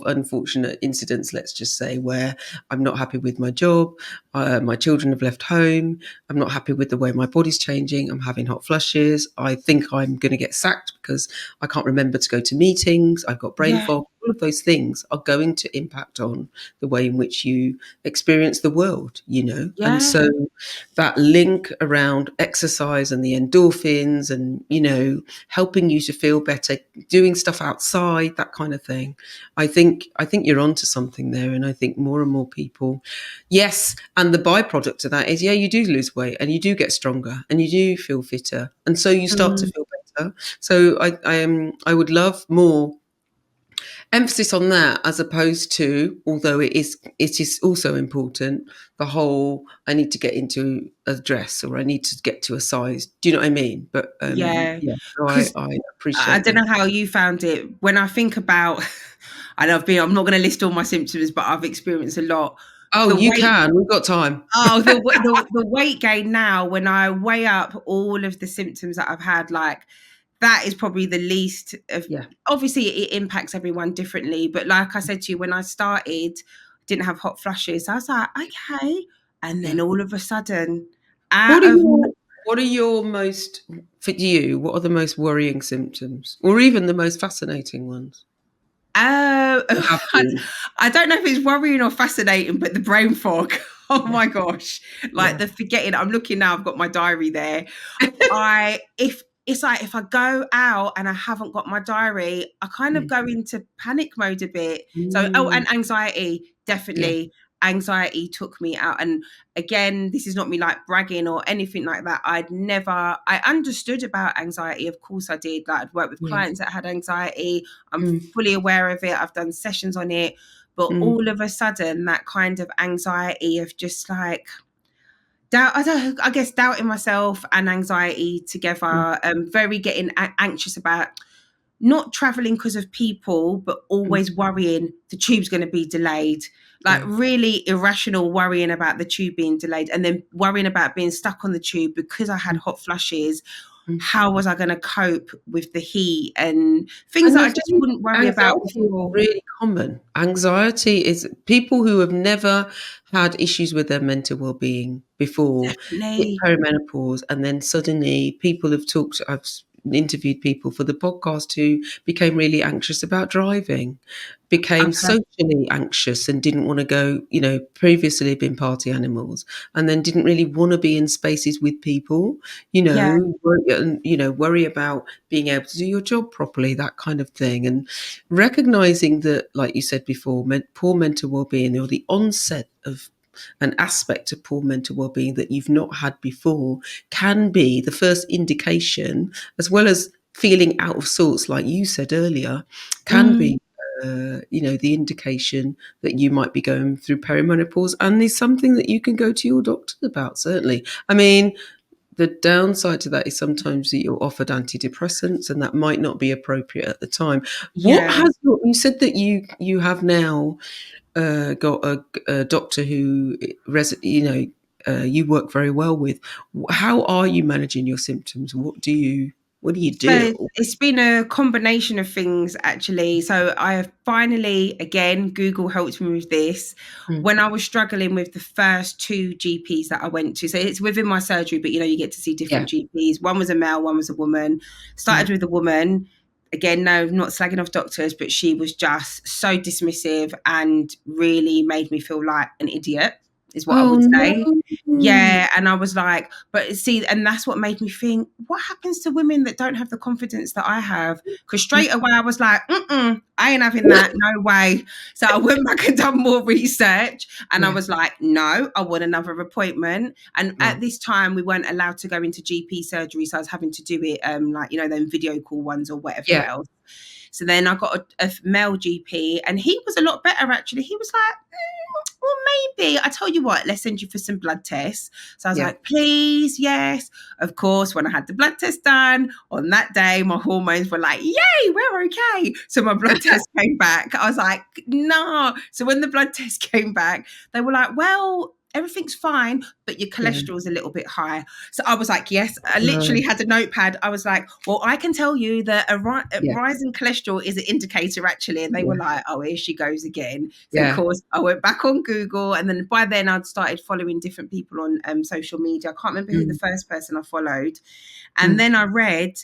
unfortunate incidents, let's just say, where I'm not happy with my job, my children have left home, I'm not happy with the way my body's changing. I'm having hot flushes. I think I'm going to get sacked because I can't remember to go to meetings. I've got brain Yeah, fog. All of those things are going to impact on the way in which you experience the world. And yeah, so that link around exercise and the endorphins and, helping you to feel better, doing stuff outside, that kind of thing. I think you're onto something there. And I think more and more people. Yes, and the byproduct of that is, yeah, you do lose weight and you do get stronger and you do feel fitter, and so you start to mm, feel better. So I would love more emphasis on that as opposed to, although it is also important, the whole I need to get into a dress or I need to get to a size. Do you know what I mean? But yeah. yeah, so I, Because I I appreciate don't the. know how you found it. When I think about, I'm not going to list all my symptoms, but I've experienced a lot. Oh, The you weight, can. We've got time. the weight gain now, when I weigh up all of the symptoms that I've had, like that is probably the least of, Yeah, obviously it impacts everyone differently. But like I said to you, when I started, didn't have hot flushes. I was like, okay. And then yeah. all of a sudden, What out are of your what are your most for you? What are the most worrying symptoms, or even the most fascinating ones? Uh, Or have I, been? I don't know if it's worrying or fascinating, but the brain fog. Oh Yeah, my gosh. Like yeah. the forgetting. I'm looking now, I've got my diary there. If it's like if I go out and I haven't got my diary, I kind of Mm, go into panic mode a bit. So, mm, and anxiety, yeah, definitely. Anxiety took me out. And again, this is not me like bragging or anything like that. I understood about anxiety. Of course I did. Like I'd worked with yeah. clients that had anxiety. I'm Mm, fully aware of it. I've done sessions on it. But mm, all of a sudden, that kind of anxiety of just like, doubt, I guess doubting myself and anxiety mm, together, very getting anxious about not traveling because of people, but mm. always worrying the tube's going to be delayed. Like Yeah. really irrational worrying about the tube being delayed, and then worrying about being stuck on the tube because I had Mm, hot flushes. mm. How was I going to cope with the heat and things And that the I just thing is, wouldn't worry about anxiety is before? really common. Anxiety is people who have never had issues with their mental well-being before hit Definitely. perimenopause, and then suddenly people have talked. Interviewed people for the podcast who became really anxious about driving, became Okay. socially anxious and didn't want to go. Previously been party animals, and then didn't really want to be in spaces with people. Yeah. Worry about being able to do your job properly, that kind of thing. And recognizing that, like you said before, poor mental well-being or the onset of an aspect of poor mental well-being that you've not had before can be the first indication, as well as feeling out of sorts, like you said earlier, can Mm, be. The indication that you might be going through perimenopause, and there's something that you can go to your doctor about. Certainly, I mean, the downside to that is sometimes that you're offered antidepressants, and that might not be appropriate at the time. yeah. You said that you have now got a doctor who you work very well with. How are you managing your symptoms? What do you So do? it's been a combination of things actually. So I have finally, again, Google helped me with this. Mm, When I was struggling with the first two GPs that I went to, so it's within my surgery, but you get to see yeah. different GPs. One was a male, one was a woman. Started Mm. with a woman. Again, no, not slagging off doctors, but she was just so dismissive and really made me feel like an idiot, is what I Oh would say. no. Yeah, and I was like, but see, and that's what made me think, what happens to women that don't have the confidence that I have? Because straight away I was like, I ain't having that, no way. So I went back and done more research, and I Yeah. was like, no, I want another appointment. And Right. at this time, we weren't allowed to go into GP surgery, so I was having to do it, like then video call ones or whatever Yeah. else. So then I got a male GP, and he was a lot better actually. He was like, well, maybe. I tell you what, let's send you for some blood tests. So I was like, please, yes. Of course, when I had the blood test done on that day, my hormones were like, yay, we're okay. So my blood test came back. I was like, no. So when the blood test came back, they were like, well, everything's fine, but your cholesterol's a little bit high. So I was like, yes. I literally had a notepad. I was like, well, I can tell you that a rise in cholesterol is an indicator actually. And they were like, oh, here she goes again. So of course I went back on Google, and then by then I'd started following different people on social media. I can't remember who the first person I followed. And then I read,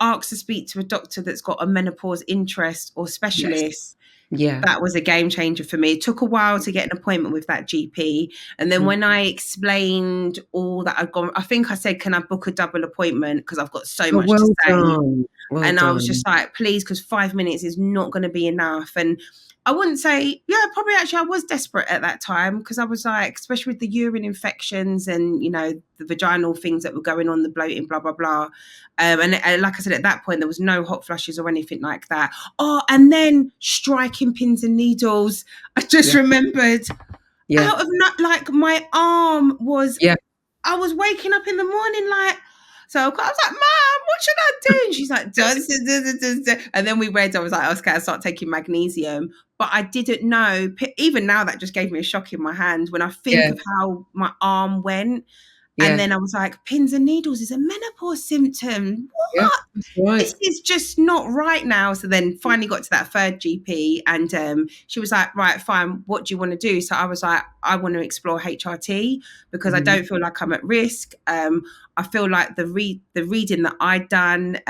ask to speak to a doctor that's got a menopause interest or specialist. Yeah. That was a game changer for me. It took a while to get an appointment with that GP. And then when I explained all that I'd gone, I think I said, can I book a double appointment? Because I've got so much to say. I was just like, please, because 5 minutes is not going to be enough. And I wouldn't say, probably actually I was desperate at that time, because I was like, especially with the urine infections and, you know, the vaginal things that were going on, the bloating, blah, blah, blah. And like I said, at that point, there was no hot flushes or anything like that. Oh, and then striking pins and needles. I just remembered out of like my arm was, I was waking up in the morning like, so I was like, Mom, what should I do? And she's like, and then we read, I was like, okay, I'll start taking magnesium. But I didn't know, even now that just gave me a shock in my hand when I think of how my arm went. And then I was like, pins and needles is a menopause symptom. What? Right. This is just not right now. So then finally got to that third GP, and she was like, right, fine, what do you want to do? So I was like, I want to explore HRT because I don't feel like I'm at risk. I feel like the reading that I'd done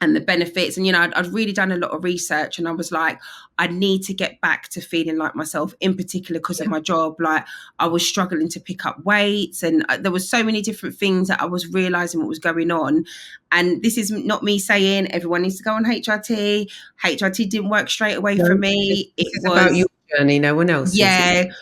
and the benefits, and, you know, I'd really done a lot of research, and I was like, I need to get back to feeling like myself, in particular because of my job. Like, I was struggling to pick up weights, and there was so many different things that I was realizing what was going on. And this is not me saying everyone needs to go on HRT. HRT didn't work straight away for me. It was about your journey, no one else's.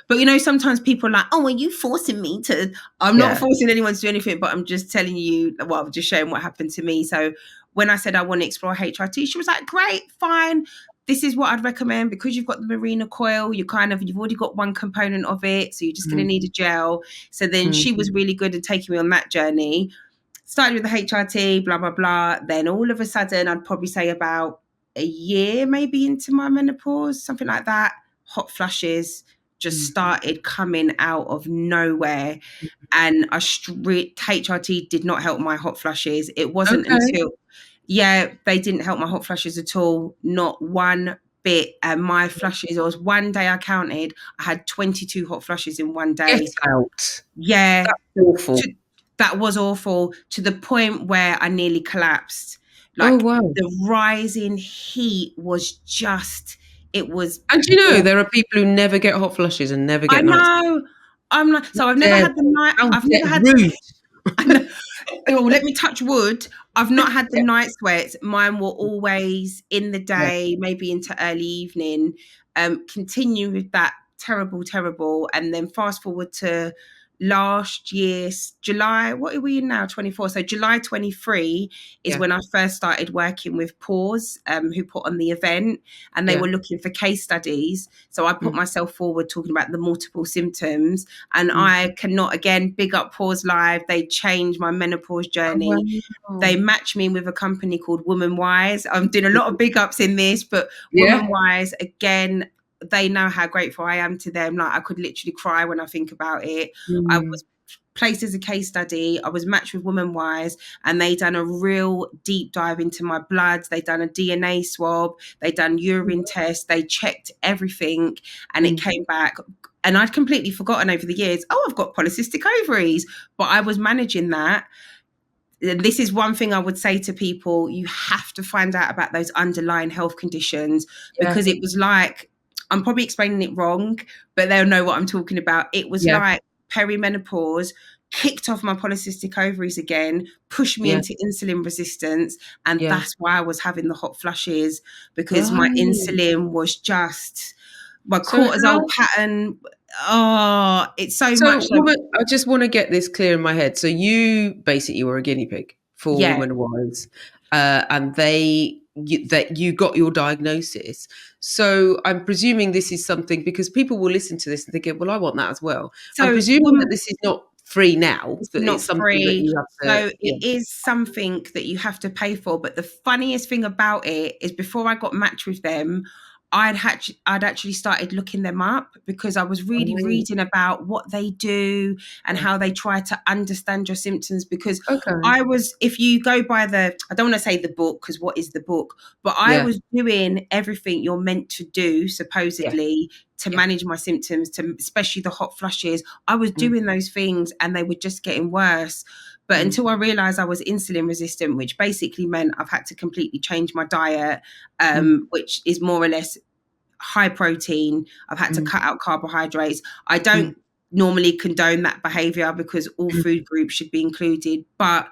But, you know, sometimes people are like, oh, are you forcing me to? I'm not forcing anyone to do anything, but I'm just telling you, well, I'm just showing what happened to me. So when I said I want to explore HRT, she was like, great, fine. This is what I'd recommend, because you've got the Mirena coil, you've already got one component of it, so you're just going to need a gel. So then she was really good at taking me on that journey. Started with the HRT, blah, blah, blah. Then all of a sudden, I'd probably say about a year maybe into my menopause, something like that, hot flushes just started coming out of nowhere. And HRT did not help my hot flushes. It wasn't until... they didn't help my hot flushes at all. Not one bit. And my flushes, it was one day I counted, I had 22 hot flushes in one day. Get out. Yeah. That's awful. That was awful, to the point where I nearly collapsed. Like, the rising heat was just, it was... And you know, there are people who never get hot flushes and never get night. I know. I'm like, so I've never had the night... I've never had... Oh, let me touch wood. I've not had the night sweats. Mine were always in the day, maybe into early evening. Continue with that terrible. And then fast forward to last year's July. What are we in now? 24. So July 23 is when I first started working with Pause, who put on the event, and they were looking for case studies. So I put myself forward talking about the multiple symptoms, and I cannot, again, big up Pause Live. They changed my menopause journey. Oh, wow. They matched me with a company called Woman Wise. I'm doing a lot of big ups in this, but Woman Wise, again, they know how grateful I am to them. Like, I could literally cry when I think about it. I was placed as a case study. I was matched with Woman Wise, and they done a real deep dive into my blood. They done a DNA swab. They done urine tests. They checked everything, and it came back. And I'd completely forgotten over the years, I've got polycystic ovaries, but I was managing that. This is one thing I would say to people: you have to find out about those underlying health conditions, because it was like, I'm probably explaining it wrong, but they'll know what I'm talking about. It was like perimenopause kicked off my polycystic ovaries again, pushed me into insulin resistance. And that's why I was having the hot flushes, because my insulin was just, my cortisol pattern. Oh, it's so much. I just want to get this clear in my head. So you basically were a guinea pig for Woman Wise, and they that you got your diagnosis. So I'm presuming this is something, because people will listen to this and think, well, I want that as well. I'm So presuming that this is not free now, it's that not it's something that free. you have to, So yeah. it is something that you have to pay for. But the funniest thing about it is, before I got matched with them, I'd actually started looking them up, because I was really Oh, reading about what they do and yeah. how they try to understand your symptoms. Because Okay. if you go by I don't want to say the book, because what is the book, but I Yeah. was doing everything you're meant to do, Yeah. supposedly, to Yeah. manage my symptoms, to especially the hot flushes. I was Mm, doing those things and they were just getting worse. But mm, until I realized I was insulin resistant, which basically meant I've had to completely change my diet, mm, which is more or less high protein. I've had to mm, cut out carbohydrates. I mm, don't normally condone that behavior, because all mm, food groups should be included. But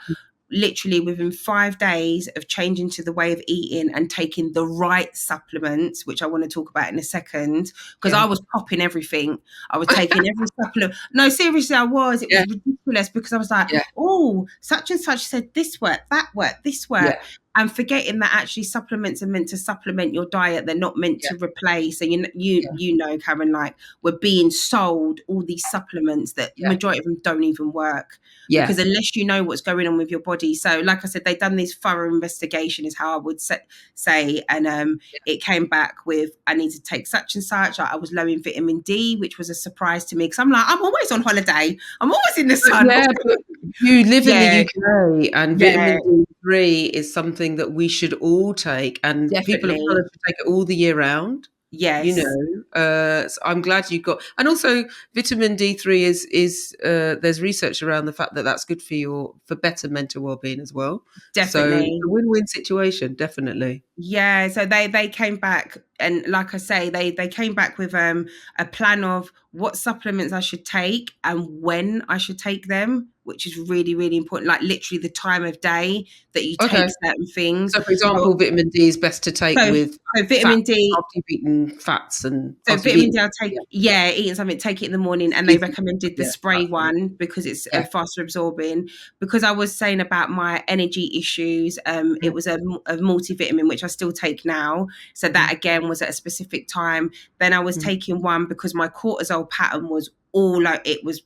literally within 5 days of changing to the way of eating and taking the right supplements, which I want to talk about in a second, because I yeah. was popping everything. I was taking every supplement. No, seriously, I was. It Yeah. was ridiculous, because I was like, Yeah. oh, such and such said this worked, that worked, this worked. Yeah. And forgetting that actually supplements are meant to supplement your diet. They're not meant Yeah. to replace. And Yeah. you know, Karen, like, we're being sold all these supplements that Yeah. majority of them don't even work, Yeah. because unless you know what's going on with your body. So like I said, they've done this thorough investigation, is how I would say. And it came back with, I need to take such and such. I was low in vitamin D, which was a surprise to me, because I'm like, I'm always on holiday. I'm always in the But sun. yeah, but you live in the Yeah, UK, and yeah, vitamin D3 is something that we should all take, and people have told definitely. us to take it all the year round. You Yes, know, so I'm glad you got, and also vitamin D3 is there's research around the fact that that's good for better mental well-being as well. So it's definitely. a win-win situation, definitely. Yeah, so they came back, and like I say, they came back with a plan of what supplements I should take and when I should take them, which is really, really important. Like literally the time of day that you Okay. take certain things. So, for So example, vitamin D is best to take so, with so fat vitamin D. after you've eaten fats and So after you've vitamin D, eaten. I'll take, Yeah, yeah, eating something, take it in the morning, and they easy. recommended the Yeah, spray that's good. one, because it's Yeah. faster absorbing. Because I was saying about my energy issues, it Mm, was a multivitamin, which I still take now. So that mm, again was at a specific time. Then I was mm. taking one because my cortisol pattern was all like, it was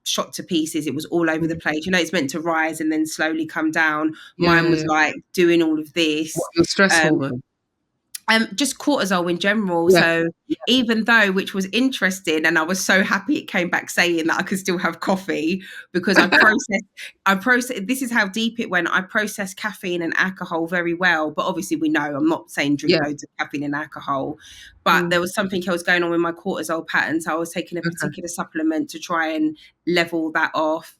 shot to pieces. It was all over the Mm. place. You know, it's meant to rise and then slowly come down. Yeah, Mine yeah, was yeah. like doing all of What, this. your stress Um, hormone? just cortisol in general. Yeah, So yeah, even though, which was interesting, and I was so happy it came back saying that I could still have coffee, because I process, this is how deep it went. I process caffeine and alcohol very well, but obviously we know, I'm not saying drink yeah. loads of caffeine and alcohol, but Mm, there was something else going on with my cortisol pattern. So I was taking a okay, particular supplement to try and level that off.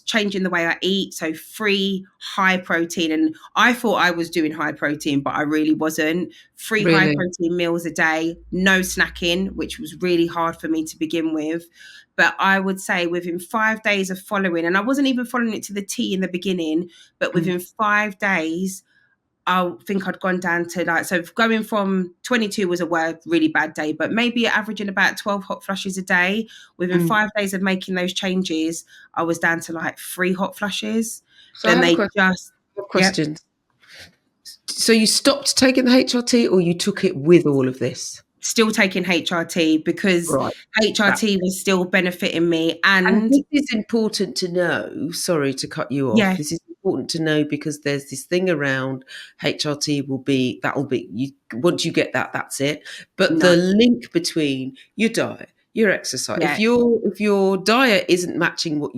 Changing the way I eat, so free high protein. And I thought I was doing high protein, but I really wasn't. 3 high really? protein meals a day, no snacking, which was really hard for me to begin with. But I would say within 5 days of following, and I wasn't even following it to the T in the beginning, but Mm, within 5 days, I think I'd gone down to, like, so going from 22 was a really bad day, but maybe averaging about 12 hot flushes a day. Within mm. 5 days of making those changes, I was down to like 3 hot flushes. So I Then have a they question. just, I have a yep, question. So you stopped taking the HRT, or you took it with all of this? still taking HRT, because Right. That, HRT was still benefiting me. and And this is important to know. Sorry to cut you off. yeah, This is important to know, because there's this thing around HRT will be, that'll be you, once you get that, that's it. But no, the link between your diet, your exercise, yeah. if your diet isn't matching what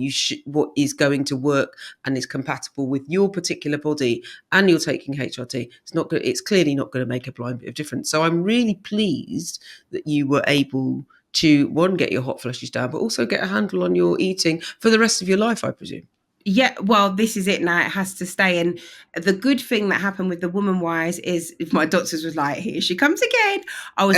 is going to work and is compatible with your particular body, and you're taking HRT, it's not good. It's clearly not going to make a blind bit of difference. So I'm really pleased that you were able to, one, get your hot flushes down, but also get a handle on your eating for the rest of your life, I presume. Yeah, well, this is it now. It has to stay. And the good thing that happened with the woman wise is, if my doctors was like, here she comes again. Uh,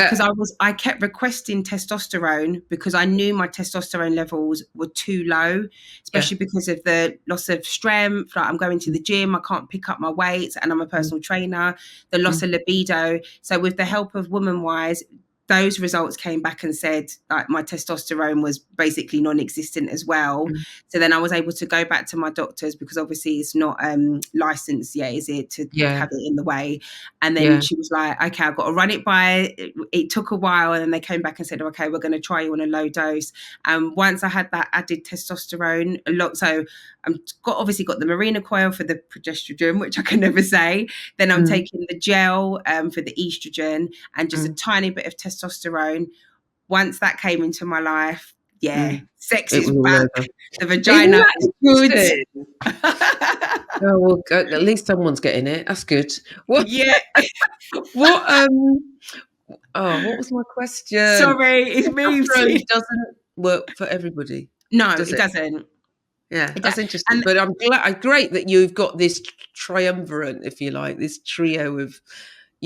I kept requesting testosterone, because I knew my testosterone levels were too low, yeah. especially because of the loss of strength. Like, I'm going to the gym, I can't pick up my weights, and I'm a Mm, personal trainer, the loss mm, of libido. So with the help of woman wise, those results came back and said like my testosterone was basically non-existent as well. So then I was able to go back to my doctors, because obviously it's not licensed yet, is it, to have it in the way. And then she was like, okay, I've got to run it by. It took a while, and then they came back and said, okay, we're going to try you on a low dose. And once I had that added testosterone, a lot. So I've obviously got the Marina coil for the progesterone, which I can never say. Then I'm taking the gel for the estrogen, and just a tiny bit of testosterone. Once that came into my life, sex is back. The vagina is good. Oh, well, at least someone's getting it. That's good. What? Yeah. What? What was my question? Sorry, it's moved. Doesn't work for everybody. No, it doesn't. Yeah, that's interesting. But I'm great that you've got this triumvirate, if you like, this trio of.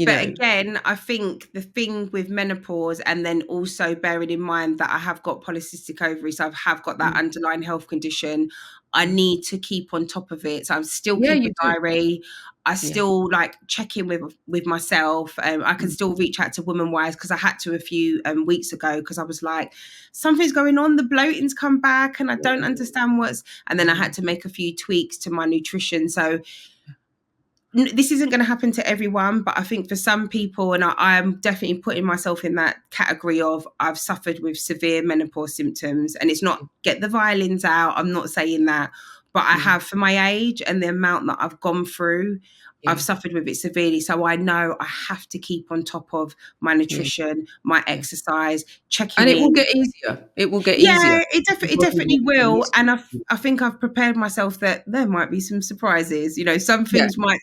But again, I think the thing with menopause, and then also bearing in mind that I have got polycystic ovaries, so I have got that underlying health condition, I need to keep on top of it. So I'm still keep a diary. I still like check in with myself. I can still reach out to Woman Wise, because I had to a few weeks ago, because I was like, something's going on. The bloating's come back, and I don't understand what's. And then I had to make a few tweaks to my nutrition. So this isn't going to happen to everyone, but I think for some people, and I am definitely putting myself in that category of, I've suffered with severe menopause symptoms, and it's not get the violins out. I'm not saying that, but I have, for my age and the amount that I've gone through, I've suffered with it severely. So I know I have to keep on top of my nutrition, my exercise, checking in. And it will get easier. It will get easier. Yeah, it definitely will. And I think I've prepared myself that there might be some surprises. Some things might.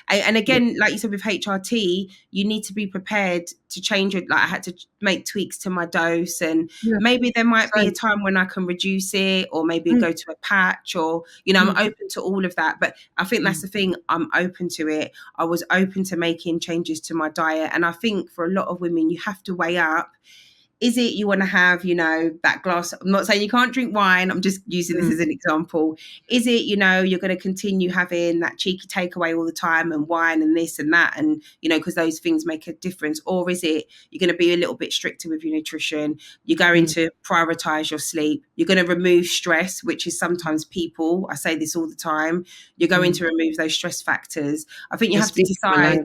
And again, like you said with HRT, you need to be prepared to change it. Like I had to make tweaks to my dose, and maybe there might be a time when I can reduce it, or maybe go to a patch, or I'm open to all of that. But I think that's the thing, I'm open to it. I was open to making changes to my diet, and I think for a lot of women, you have to weigh up. Is it you want to have, that glass? I'm not saying you can't drink wine. I'm just using this as an example. Is it, you're going to continue having that cheeky takeaway all the time, and wine and this and that, and, because those things make a difference? Or is it you're going to be a little bit stricter with your nutrition? You're going to prioritize your sleep. You're going to remove stress, which is sometimes people, I say this all the time, you're going to remove those stress factors. I think you have to decide.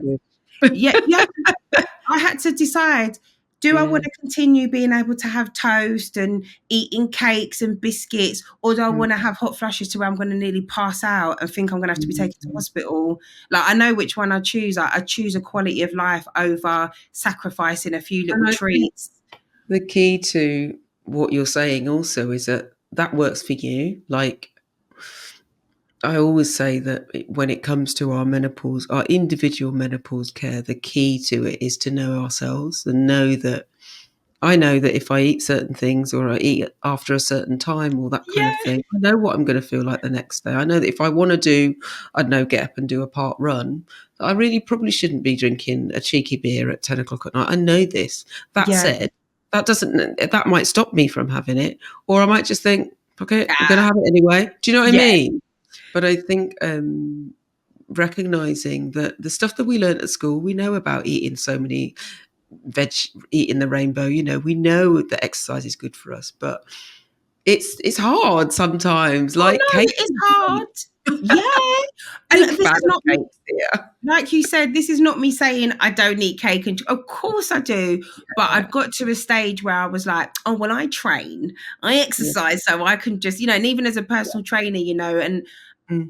I had to decide. Do I want to continue being able to have toast and eating cakes and biscuits, or do I want to have hot flushes to where I'm going to nearly pass out and think I'm going to have to be taken to hospital? Like, I know which one I choose. I choose a quality of life over sacrificing a few little treats. The key to what you're saying also is that works for you. Like, I always say that when it comes to our menopause, our individual menopause care, the key to it is to know ourselves and know that I know that if I eat certain things, or I eat after a certain time, or that kind of thing, I know what I'm going to feel like the next day. I know that if I want to do, I don't know, get up and do a park run, I really probably shouldn't be drinking a cheeky beer at 10 o'clock at night. I know this. That said, that might stop me from having it, or I might just think, okay, I'm going to have it anyway. Do you know what I mean? But I think recognizing that the stuff that we learned at school, we know about eating so many eating the rainbow, we know that exercise is good for us, but it's hard sometimes. Like, cake is hard. And this is not like you said, this is not me saying I don't eat cake, and of course I do, but I've got to a stage where I was like, oh well, I train, I exercise, so I can just, and even as a personal trainer, and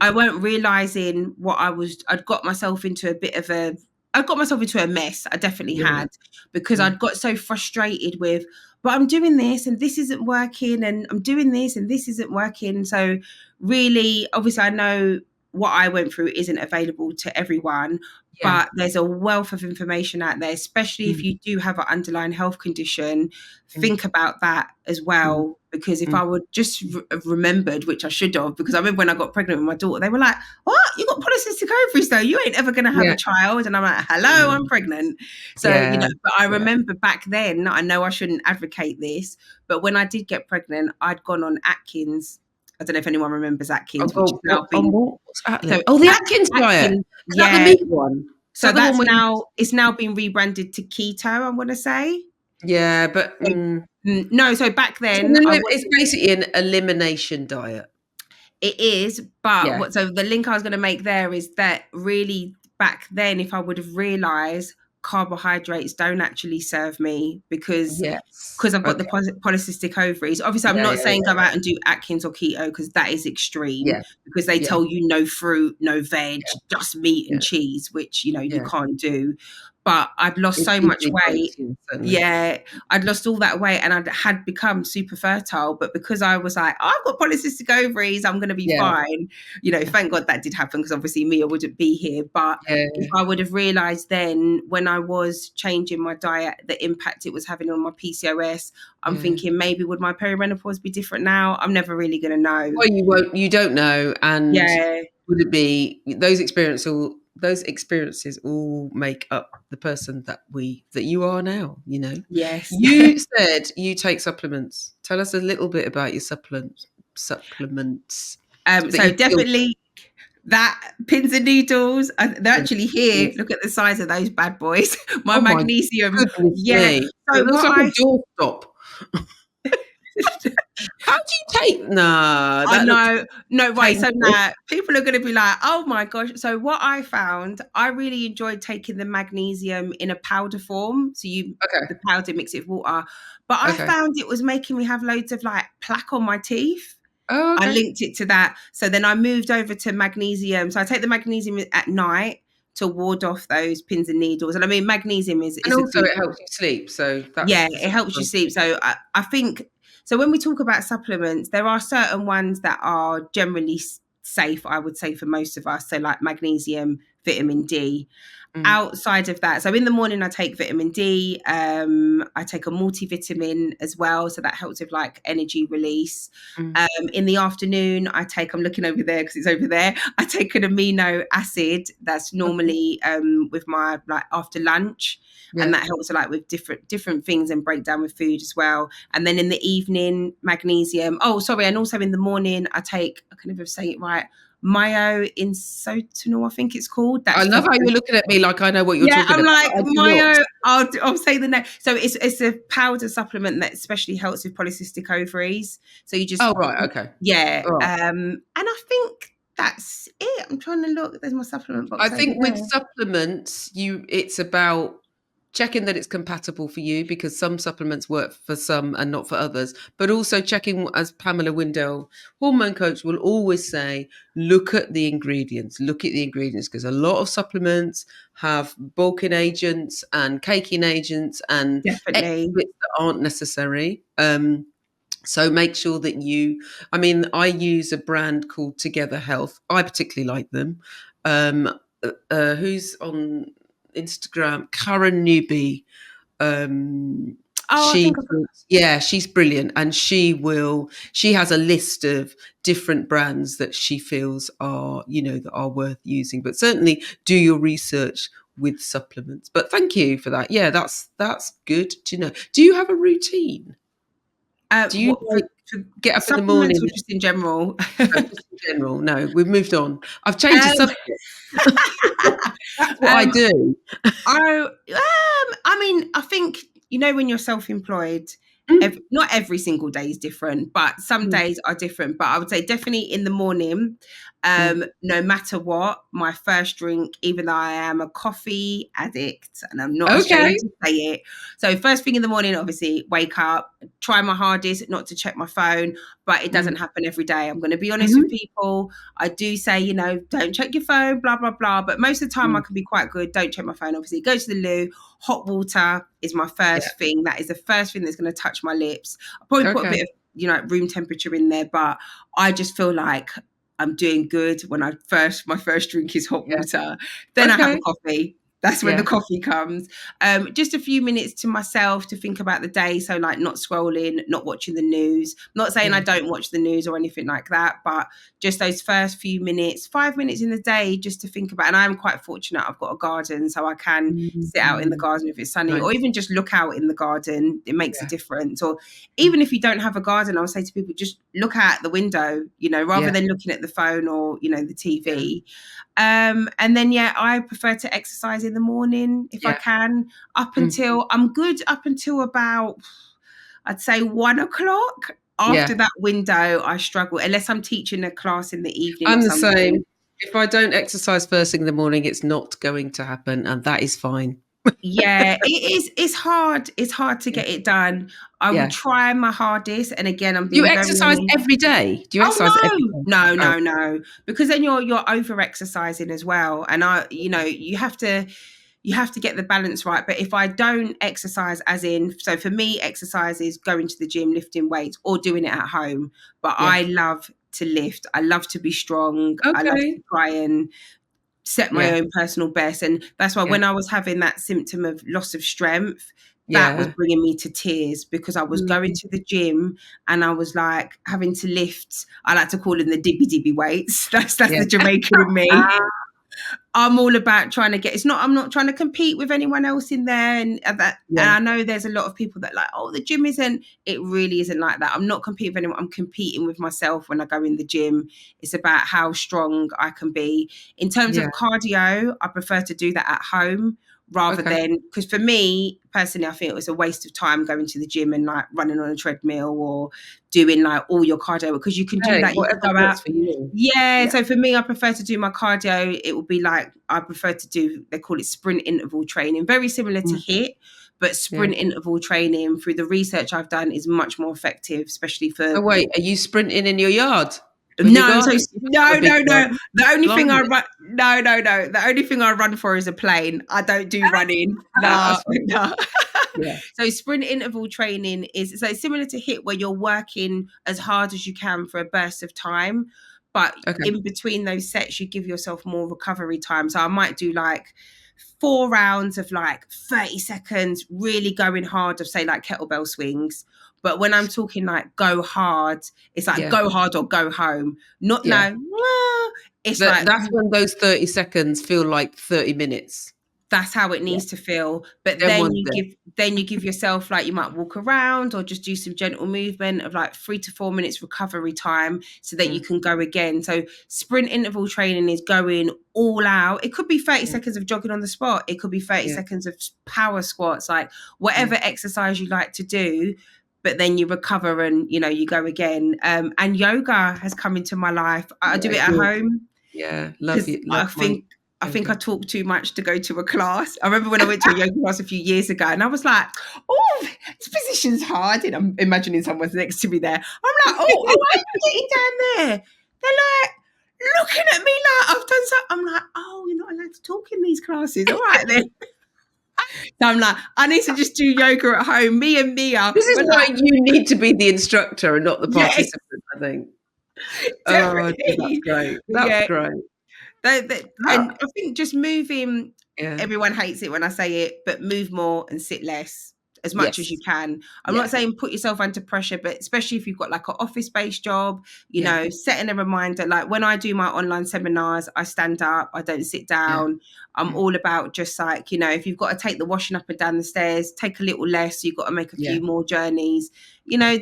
I weren't realizing what I'd got myself into a mess. I definitely had, because I'd got so frustrated with, but I'm doing this and this isn't working, and I'm doing this and this isn't working. So really, obviously I know what I went through isn't available to everyone, but there's a wealth of information out there, especially if you do have an underlying health condition. Think about that as well, because if I would just have remembered, which I should have, because I remember when I got pregnant with my daughter, they were like, what? You got polycystic ovaries though? You ain't ever going to have a child. And I'm like, hello, I'm pregnant. So, but I remember back then, I know I shouldn't advocate this, but when I did get pregnant, I'd gone on Atkins. I don't know if anyone remembers Atkins. What's Atkins? The Atkins diet. Is that the meat one? So it's now been rebranded to keto, I want to say. Yeah, but No, so back then I was. it's basically an elimination diet. It is, but Yeah. so the link I was going to make there is that really back then, if I would have realised carbohydrates don't actually serve me because Yes. I've got the Okay. polycystic ovaries. Obviously, I'm Yeah, not yeah, saying go yeah, out and do Atkins or keto because that is extreme yeah, because they yeah, tell you no fruit, no veg, yeah, just meat and yeah, cheese, which, you yeah. can't do. But I'd lost It's so much easily done weight. too, certainly. Yeah, I'd lost all that weight and I had become super fertile. But because I was like, I've got polycystic ovaries, I'm going to be Yeah, fine. Thank God that did happen because obviously Mia wouldn't be here. But if yeah, I would have realised then when I was changing my diet, the impact it was having on my PCOS, I'm yeah. thinking maybe would my perimenopause be different now? I'm never really going to know. Well, you don't know, and Yeah. would it be those experiences all make up the person that you are now, you know? Yes. You said you take supplements. Tell us a little bit about your supplements that So you feel. definitely that pins and needles, they're Yeah, actually here. yes. Look at the size of those bad boys. My Oh my magnesium. goodness Yeah. me. It So looks what like I a doorstop. How do you take Nah, I that looks know. No, right. So painful. now people are going to be like, oh my gosh. So what I found, I really enjoyed taking the magnesium in a powder form. So Okay, the powder, mix it with water. But I okay. found it was making me have loads of like plaque on my teeth. Oh, I okay. linked it to that. So then I moved over to magnesium. So I take the magnesium at night to ward off those pins and needles. And I mean, magnesium And is a also good, it helps you sleep, so yeah, that's it helps you sleep. So I think, so when we talk about supplements, there are certain ones that are generally safe, I would say, for most of us. So like magnesium, vitamin D. mm, Outside of that, so in the morning I take vitamin D. I take a multivitamin as well, so that helps with like energy release. mm, In the afternoon I take, I'm looking over there because it's over there, I take an amino acid that's okay, normally with my like after lunch, and yeah. that helps like with different things and break down with food as well. And then in the evening, magnesium. Oh, sorry, and also in the morning I take, I can never say it right, myo-isotonol, I think it's called. I That's for love how you're looking at me like I know what you're yeah, talking I'm about, like but I do not. myo. I'll say the name. So it's a powder supplement that especially helps with polycystic ovaries. So you just Oh, right, okay. yeah, All right. and I think that's it. I'm trying to look. There's my supplement I box over think with there. supplements, it's about checking that it's compatible for you because some supplements work for some and not for others. But also checking, as Pamela Windell, hormone coach, will always say, look at the ingredients. Look at the ingredients because a lot of supplements have bulking agents and caking agents and extra Definitely. bits that aren't necessary. So make sure that I mean, I use a brand called Together Health. I particularly like them. Who's on Instagram? Karen Newby. Um, Oh, I think she's brilliant. And she has a list of different brands that she feels are, that are worth using. But certainly do your research with supplements. But thank you for that. Yeah, that's good to know. Do you have a routine? Do you what for get up in the supplements morning? or just in general? No, just in general. No, we've moved on. I've changed the um, subject. That's what I um, do. I mean, I think when you're self-employed, Mm, not every single day is different, but some mm, days are different. But I would say definitely in the morning, mm. no matter what, my first drink, even though I am a coffee addict and I'm not Okay. ashamed to say it. So first thing in the morning, obviously, wake up, try my hardest not to check my phone, but it Mm, doesn't happen every day. I'm going to be honest with mhm, people. I do say, don't check your phone, blah, blah, blah. But most of the time I mm. can be quite good. Don't check my phone, obviously. Go to the loo. Hot water is my Yeah. first thing. That is the first thing that's going to touch my lips. I'll probably put a Okay. bit of, room temperature in there, but I just feel like I'm doing good when my first drink is hot Yeah. water. Then I have a Okay. coffee. That's when the Yeah. coffee comes. Just a few minutes to myself to think about the day. So like not scrolling, not watching the news. Not saying I Yeah. don't watch the news or anything like that, but just those first few minutes, 5 minutes in the day, just to think about. And I'm quite fortunate. I've got a garden, so I can sit out in the Mm. garden if it's sunny, or Nice. even just look out in the garden. It makes a Yeah. difference. Or Mm. even if you don't have a garden, I'll say to people, just look out the window, rather than looking at the phone or, the TV. And then, I prefer to exercise in the morning if I can, up until about, I'd say 1 o'clock. After that window, I struggle, unless I'm teaching a class in the evening. I'm or the something. same. If I don't exercise first thing in the morning, it's not going to happen, and that is fine. Yeah, it is. It's hard. It's hard to get it done. I will try my hardest. And again, I'm Do you being very exercise honest. every day? Do you exercise every day? No. Because then you're over exercising as well. And you have to get the balance right. But if I don't exercise, as in, so for me, exercise is going to the gym, lifting weights, or doing it at home. But I love to lift. I love to be strong. I love to try and set my own personal best. And that's why when I was having that symptom of loss of strength, that was bringing me to tears, because I was going to the gym and I was like having to lift, I like to call them the dibby dibby weights. That's the Jamaican in me. I'm all about trying to get, I'm not trying to compete with anyone else in there. And I know there's a lot of people that like, oh, the gym isn't, it really isn't like that. I'm not competing with anyone. I'm competing with myself when I go in the gym. It's about how strong I can be. In terms of cardio, I prefer to do that at home rather than, because for me personally, I think it was a waste of time going to the gym and like running on a treadmill or doing like all your cardio, because you can do that. You can go out. For you. So for me, I prefer to do my cardio. It would be like, I prefer to do, they call it sprint interval training, very similar to HIIT, but sprint interval training, through the research I've done, is much more effective, especially for. Oh wait, are you sprinting in your yard? No. The only thing I run, the only thing I run for is a plane. I don't do running. No. So sprint interval training is similar to HIIT, where you're working as hard as you can for a burst of time, but in between those sets you give yourself more recovery time. So I might do like 4 rounds of like 30 seconds really going hard, of say like kettlebell swings. But when I'm talking like go hard, it's like go hard or go home. Not it's like, that's when those 30 seconds feel like 30 minutes. That's how it needs to feel. But then you give yourself, like, you might walk around or just do some gentle movement of like 3 to 4 minutes recovery time, so that you can go again. So sprint interval training is going all out. It could be 30 seconds of jogging on the spot. It could be 30 seconds of power squats, like whatever exercise you like to do. But then you recover and, you go again. And yoga has come into my life. I do it at home. Yeah, love it. I think I talk too much to go to a class. I remember when I went to a yoga class a few years ago, and I was like, oh, this position's hard. And I'm imagining someone's next to me there. I'm like, oh, I'm getting down there. They're like looking at me like I've done something. I'm like, oh, you're not allowed to talk in these classes. All right then. So I'm like, I need to just do yoga at home. Me and Mia. This is why you need to be the instructor and not the participant, I think. Definitely. Oh, that's great. That's great. And I think just moving, everyone hates it when I say it, but move more and sit less as much as you can. I'm not saying put yourself under pressure, but especially if you've got like an office-based job, setting a reminder. Like when I do my online seminars, I stand up, I don't sit down. I'm all about just like, if you've got to take the washing up and down the stairs, take a little less. You've got to make a few more journeys.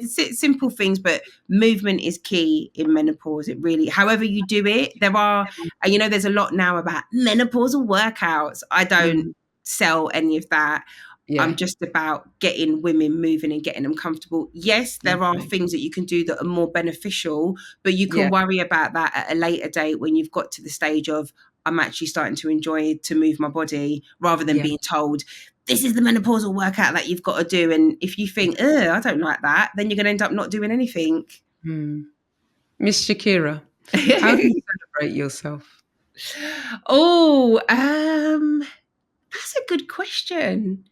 Simple things, but movement is key in menopause. It really, however you do it, there's a lot now about menopausal workouts. I don't sell any of that. I'm just about getting women moving and getting them comfortable. Yes, there are things that you can do that are more beneficial, but you can worry about that at a later date, when you've got to the stage of, I'm actually starting to enjoy to move my body, rather than being told, this is the menopausal workout that you've got to do. And if you think, I don't like that, then you're going to end up not doing anything. Miss Shakira, how do you celebrate yourself? Oh, that's a good question.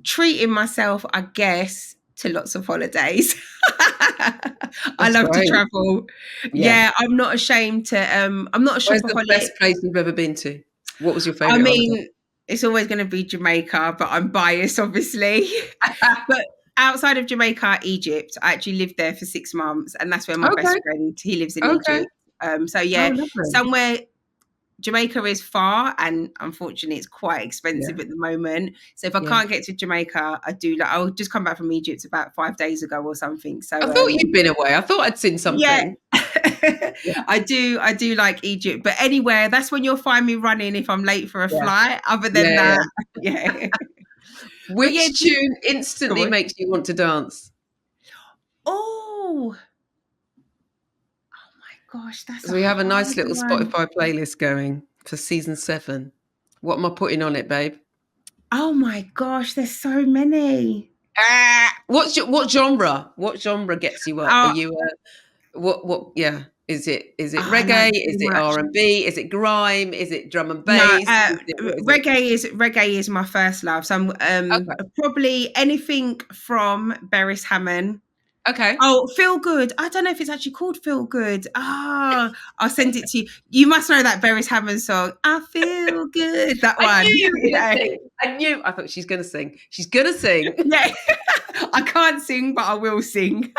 Treating myself, I guess, to lots of holidays. I love to travel. Yeah, I'm not ashamed to. I'm not a shopaholic. Where's the best place you've ever been to? What was your favorite? I mean, holiday? It's always going to be Jamaica, but I'm biased, obviously. But outside of Jamaica, Egypt. I actually lived there for 6 months, and that's where my best friend, he lives in Egypt. So somewhere Jamaica is far, and unfortunately it's quite expensive at the moment. So if I can't get to Jamaica, I'll just come back from Egypt about 5 days ago or something. So I thought you'd been away. I thought I'd seen yeah. something. I do like Egypt, but anywhere, that's when you'll find me running if I'm late for a flight. Other than that, yeah. Which tune Go instantly on. makes you want to dance? Oh my gosh, that's We have a nice hard little one. Spotify playlist going for season 7. What am I putting on it, babe? Oh my gosh, there's so many. What genre? What genre gets you up? Are you what? Yeah, is it I like reggae? too Is it much. R&B? Is it grime? Is it drum and No, bass? What is it? reggae is my first love. So I'm Okay. probably anything from Beres Hammond. Okay. Oh, Feel Good. I don't know if it's actually called Feel Good. I'll send it to you. You must know that Beres Hammond song. I feel good. That I one. knew you were going to Yeah. sing. I knew. I thought she's going to sing. She's going to sing. Yeah. I can't sing, but I will sing.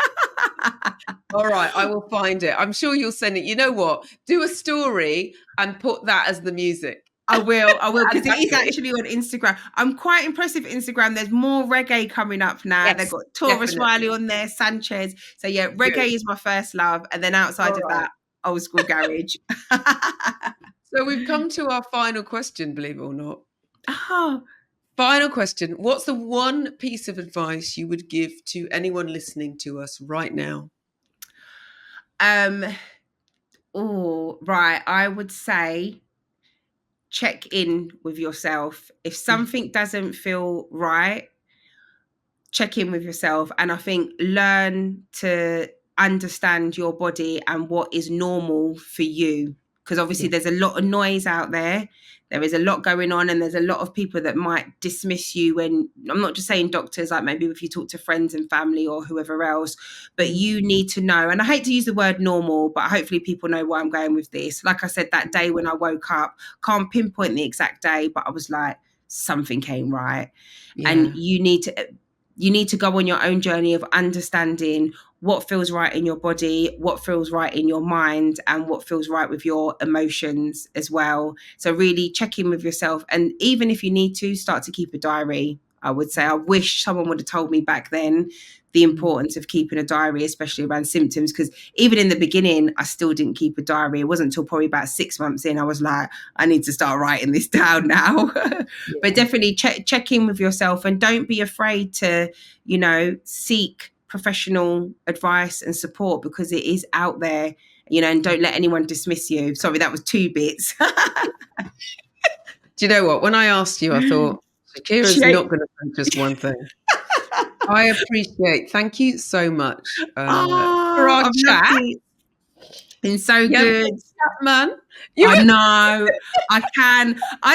All right, I will find it. I'm sure you'll send it. You know what? Do a story and put that as the music. I will, because it is Exactly. actually on Instagram. I'm quite impressed with Instagram. There's more reggae coming up now. Yes, They've got Taurus definitely. Riley on there, Sanchez. So yeah, reggae Good. is my first love. And then outside All of right. that, old school garage. So we've come to our final question, believe it or not. Oh, Final question. What's the one piece of advice you would give to anyone listening to us right now? right. I would say check in with yourself. If something doesn't feel right, check in with yourself. And I think learn to understand your body and what is normal for you. Because obviously there's a lot of noise out there. There is a lot going on, and there's a lot of people that might dismiss you. When I'm not just saying doctors, like maybe if you talk to friends and family or whoever else, but you need to know. And I hate to use the word normal, but hopefully people know where I'm going with this. Like I said, that day when I woke up, can't pinpoint the exact day, but I was like, something came right. And you need to go on your own journey of understanding what feels right in your body, what feels right in your mind, and what feels right with your emotions as well. So really check in with yourself. And even if you need to, start to keep a diary. I would say I wish someone would have told me back then the importance of keeping a diary, especially around symptoms, because even in the beginning, I still didn't keep a diary. It wasn't until probably about 6 months in, I was like, I need to start writing this down now. But definitely check in with yourself, and don't be afraid to, seek professional advice and support, because it is out there, and don't let anyone dismiss you. Sorry, that was 2 bits. Do you know what? When I asked you, I thought, Shakira's not going to say just one thing. I appreciate. Thank you so much for our I've chat. loved it. Been so good. Man. I know. I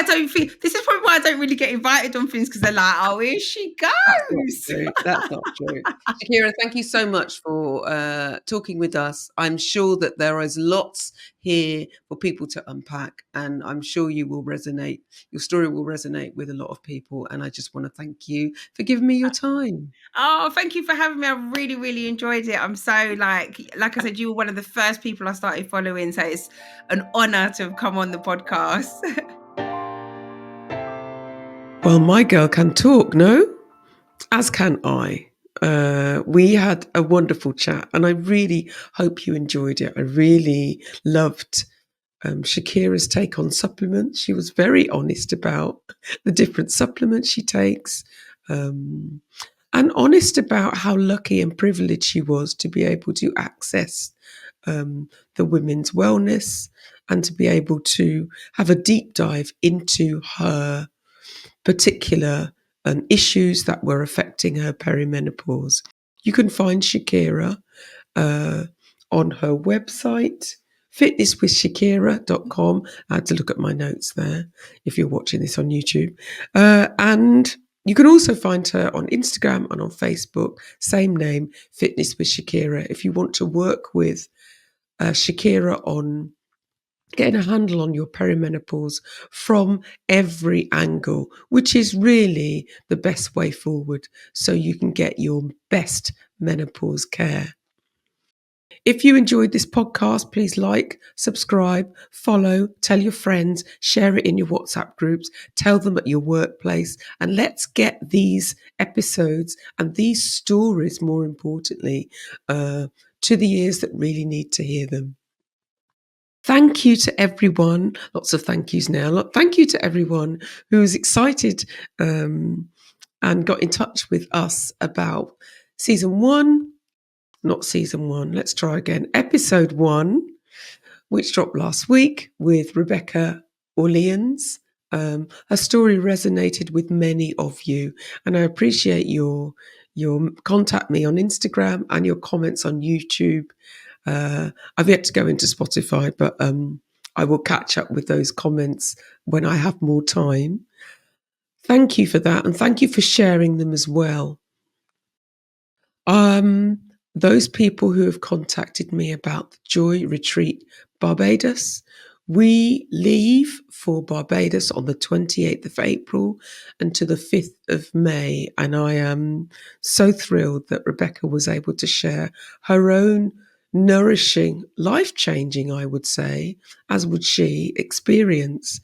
don't think this is probably why I don't really get invited on things, because they're like, oh, here she goes. That's not true. Shakira, thank you so much for talking with us. I'm sure that there is lots here for people to unpack, and I'm sure you will resonate. Your story will resonate with a lot of people, and I just want to thank you for giving me your time. Oh, thank you for having me. I really, really enjoyed it. I'm so like I said, you were one of the first people I started following. So it's an honor to have come on the podcast. Well, my girl can talk, no? As can I. We had a wonderful chat, and I really hope you enjoyed it. I really loved Shakira's take on supplements. She was very honest about the different supplements she takes, and honest about how lucky and privileged she was to be able to access the women's wellness, and to be able to have a deep dive into her particular issues that were affecting her perimenopause. You can find Shakira on her website, fitnesswithshakira.com. I had to look at my notes there if you're watching this on YouTube. And you can also find her on Instagram and on Facebook, same name, Fitness with Shakira. If you want to work with Shakira on getting a handle on your perimenopause from every angle, which is really the best way forward, so you can get your best menopause care. If you enjoyed this podcast, please like, subscribe, follow, tell your friends, share it in your WhatsApp groups, tell them at your workplace, and let's get these episodes and these stories, more importantly, to the ears that really need to hear them. Thank you to everyone. Lots of thank yous now. Thank you to everyone who was excited and got in touch with us about season one. Not season one. Let's try again. Episode 1, which dropped last week with Rebecca Orleans. Her story resonated with many of you, and I appreciate your contact me on Instagram and your comments on YouTube. I've yet to go into Spotify, but I will catch up with those comments when I have more time. Thank you for that, and thank you for sharing them as well. Those people who have contacted me about the Joy Retreat Barbados, we leave for Barbados on the 28th of April until the 5th of May. And I am so thrilled that Rebecca was able to share her own nourishing, life-changing, I would say, as would she, experience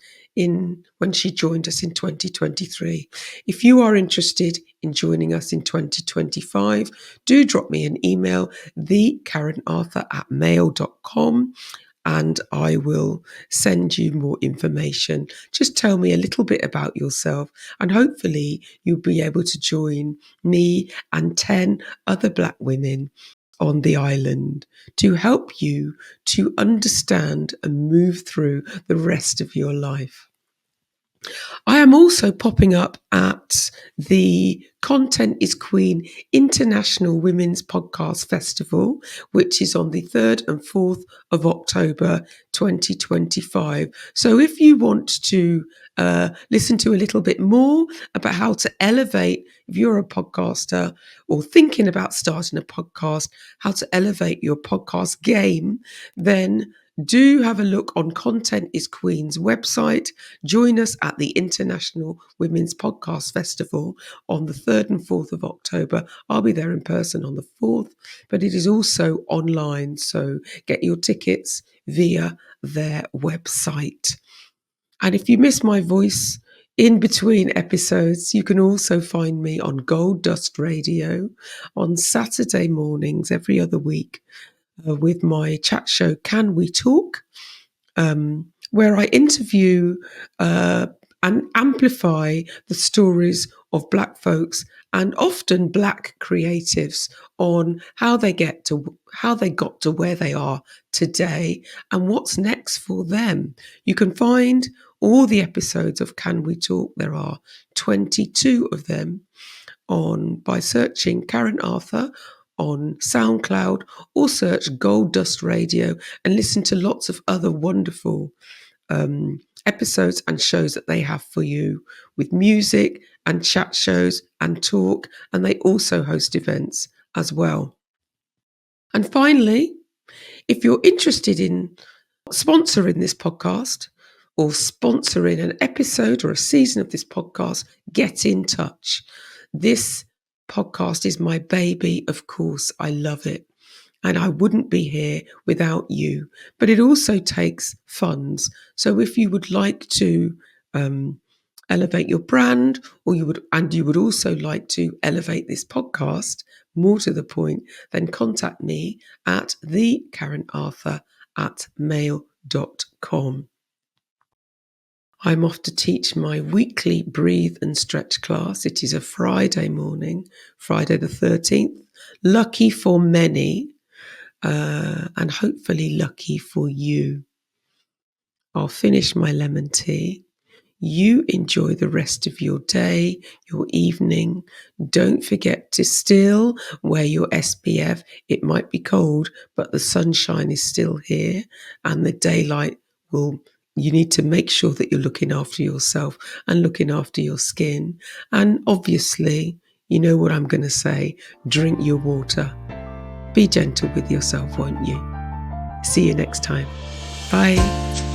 when she joined us in 2023. If you are interested in joining us in 2025, do drop me an email, thekarenarthur@mail.com, and I will send you more information. Just tell me a little bit about yourself, and hopefully you'll be able to join me and 10 other Black women on the island to help you to understand and move through the rest of your life. I am also popping up at the Content is Queen International Women's Podcast Festival, which is on the 3rd and 4th of October 2025. So if you want to listen to a little bit more about how to elevate, if you're a podcaster or thinking about starting a podcast, how to elevate your podcast game, then do have a look on Content is Queen's website. Join us at the International Women's Podcast Festival on the 3rd and 4th of October. I'll be there in person on the 4th, but it is also online. So get your tickets via their website. And if you miss my voice in between episodes, you can also find me on Gold Dust Radio on Saturday mornings every other week. With my chat show, Can We Talk, where I interview and amplify the stories of Black folks and often Black creatives on how they got to where they are today and what's next for them. You can find all the episodes of Can We Talk. There are 22 of them by searching Karen Arthur on SoundCloud, or search Gold Dust Radio and listen to lots of other wonderful episodes and shows that they have for you with music and chat shows and talk. And they also host events as well. And finally, if you're interested in sponsoring this podcast or sponsoring an episode or a season of this podcast, get in touch. This podcast is my baby, of course. I love it. And I wouldn't be here without you. But it also takes funds. So if you would like to elevate your brand, or you would also like to elevate this podcast, more to the point, then contact me at thekarenarthur@mail.com. I'm off to teach my weekly breathe and stretch class. It is a Friday morning, Friday the 13th. Lucky for many, and hopefully lucky for you. I'll finish my lemon tea. You enjoy the rest of your day, your evening. Don't forget to still wear your SPF. It might be cold, but the sunshine is still here, and the daylight you need to make sure that you're looking after yourself and looking after your skin. And obviously, you know what I'm going to say, drink your water. Be gentle with yourself, won't you? See you next time. Bye.